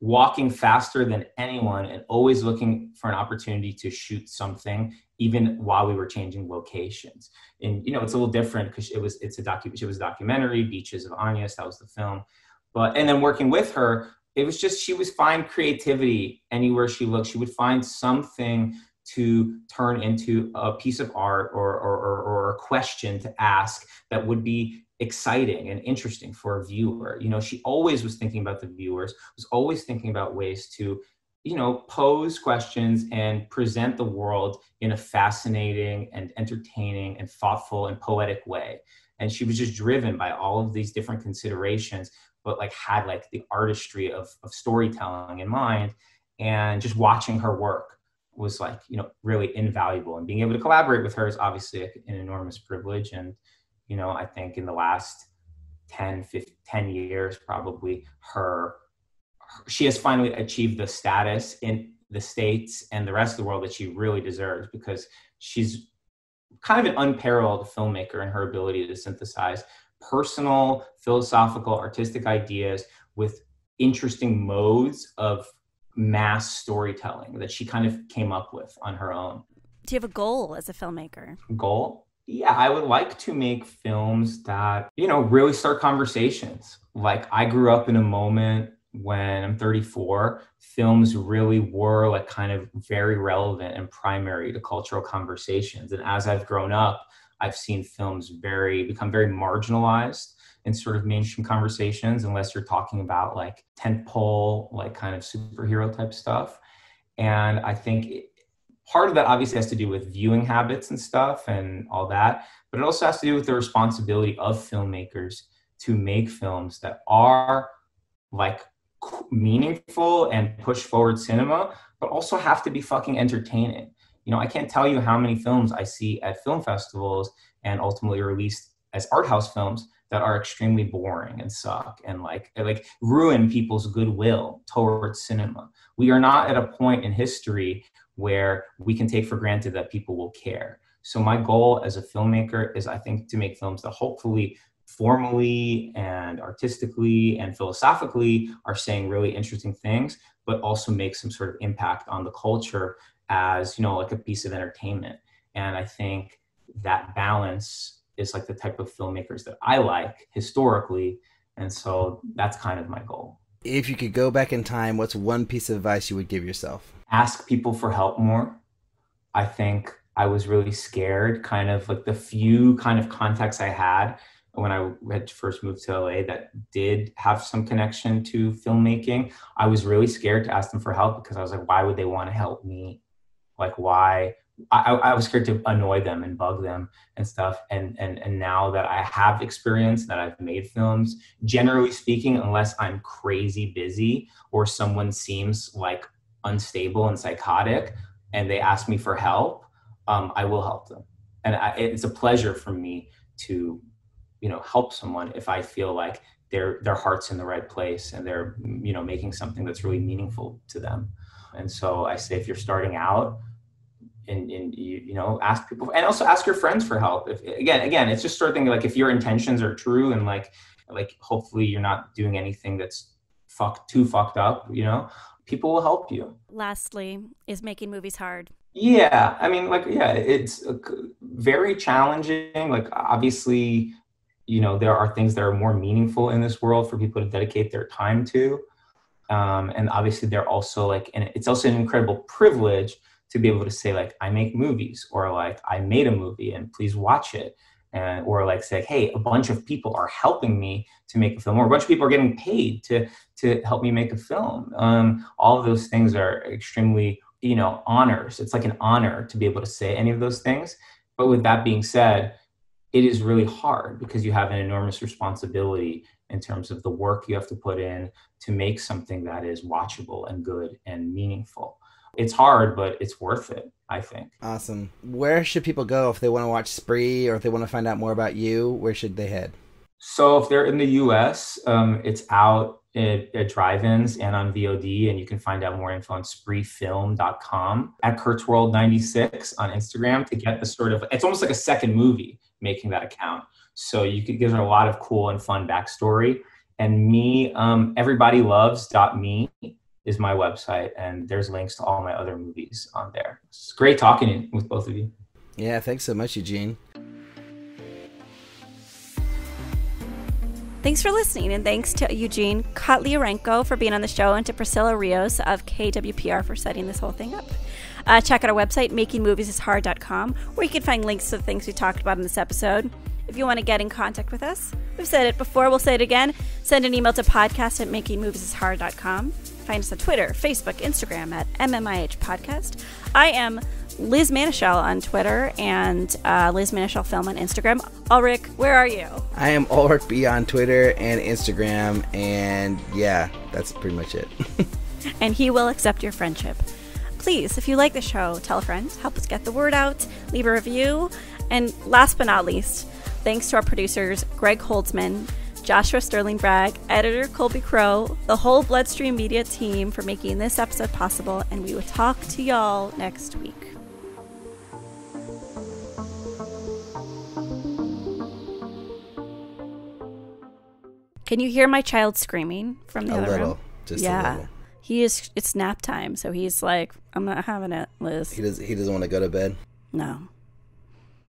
Speaker 6: walking faster than anyone, and always looking for an opportunity to shoot something, even while we were changing locations. And, you know, it's a little different because it was a documentary, Beaches of Agnes, that was the film. And then working with her, it was just, she was find creativity anywhere she looked. She would find something to turn into a piece of art or a question to ask that would be exciting and interesting for a viewer. You know, she always was thinking about the viewers, was always thinking about ways to, you know, pose questions and present the world in a fascinating and entertaining and thoughtful and poetic way. And she was just driven by all of these different considerations, but like had like the artistry of storytelling in mind. And just watching her work was like, you know, really invaluable. And being able to collaborate with her is obviously an enormous privilege. And, you know, I think in the last 10 years, probably she has finally achieved the status in the States and the rest of the world that she really deserves, because she's kind of an unparalleled filmmaker in her ability to synthesize personal, philosophical, artistic ideas with interesting modes of mass storytelling that she kind of came up with on her own.
Speaker 3: Do you have a goal as a filmmaker?
Speaker 6: Goal? Yeah, I would like to make films that, you know, really start conversations. Like, I grew up in a moment when I'm 34, films really were like kind of very relevant and primary to cultural conversations. And as I've grown up, I've seen films become very marginalized in sort of mainstream conversations, unless you're talking about like tentpole, like kind of superhero type stuff. And I think part of that obviously has to do with viewing habits and stuff and all that, but it also has to do with the responsibility of filmmakers to make films that are like meaningful and push forward cinema, but also have to be fucking entertaining. You know, I can't tell you how many films I see at film festivals and ultimately released as art house films that are extremely boring and suck and like ruin people's goodwill towards cinema. We are not at a point in history where we can take for granted that people will care. So my goal as a filmmaker is, I think, to make films that hopefully formally and artistically and philosophically are saying really interesting things, but also make some sort of impact on the culture as, you know, like a piece of entertainment. And I think that balance is like the type of filmmakers that I like historically. And so that's kind of my goal.
Speaker 5: If you could go back in time, what's one piece of advice you would give yourself?
Speaker 6: Ask people for help more. I think I was really scared, kind of like the few kind of contacts I had when I had first moved to LA that did have some connection to filmmaking. I was really scared to ask them for help because I was like, why would they want to help me? Like, why? I was scared to annoy them and bug them and stuff. And now that I have experience, that I've made films, generally speaking, unless I'm crazy busy or someone seems like unstable and psychotic and they ask me for help, I will help them. And it's a pleasure for me to, you know, help someone if I feel like their heart's in the right place and they're, you know, making something that's really meaningful to them. And so I say, if you're starting out, and you know, ask people, and also ask your friends for help. If again, it's just sort of thing like, if your intentions are true and like hopefully you're not doing anything that's too fucked up, you know, people will help you.
Speaker 3: Lastly, is making movies hard?
Speaker 6: Yeah, I mean, like, yeah, it's very challenging. Like, obviously, you know, there are things that are more meaningful in this world for people to dedicate their time to. And obviously they're also like, and it's also an incredible privilege to be able to say like, I make movies, or like, I made a movie and please watch it. or like say, hey, a bunch of people are helping me to make a film, or a bunch of people are getting paid to help me make a film. All of those things are extremely, honors. It's like an honor to be able to say any of those things. But with that being said, it is really hard because you have an enormous responsibility in terms of the work you have to put in to make something that is watchable and good and meaningful. It's hard, but it's worth it, I think.
Speaker 5: Awesome. Where should people go if they want to watch Spree or if they want to find out more about you? Where should they head?
Speaker 6: So if they're in the US, it's out at drive-ins and on VOD, and you can find out more info on spreefilm.com, at kurtzworld96 on Instagram to get the sort of, it's almost like a second movie making that account. So you could give them a lot of cool and fun backstory. And me, everybodyloves.me is my website, and there's links to all my other movies on there. It's great talking with both of you.
Speaker 5: Yeah, thanks so much, Eugene.
Speaker 3: Thanks for listening, and thanks to Eugene Kotlyarenko for being on the show, and to Priscilla Rios of KWPR for setting this whole thing up. Check out our website, makingmoviesishard.com, where you can find links to the things we talked about in this episode. If you want to get in contact with us, we've said it before, we'll say it again. Send an email to podcast@makingmoviesishard.com. Find us on Twitter, Facebook, Instagram at MMIH Podcast. I am Liz Manischel on Twitter and Liz Manischel Film on Instagram. Alrik, where are you?
Speaker 5: I am Alrik B on Twitter and Instagram, and yeah, that's pretty much it.
Speaker 3: And he will accept your friendship. Please, if you like the show, tell a friend, help us get the word out, leave a review, and last but not least, thanks to our producers, Greg Holtzman, Joshua Sterling Bragg, editor Colby Crow, the whole Bloodstream Media team for making this episode possible, and we will talk to y'all next week. Can you hear my child screaming from the other room?
Speaker 5: Just a little.
Speaker 3: He is. It's nap time, so he's like, I'm not having it, Liz.
Speaker 5: He doesn't want to go to bed?
Speaker 3: No.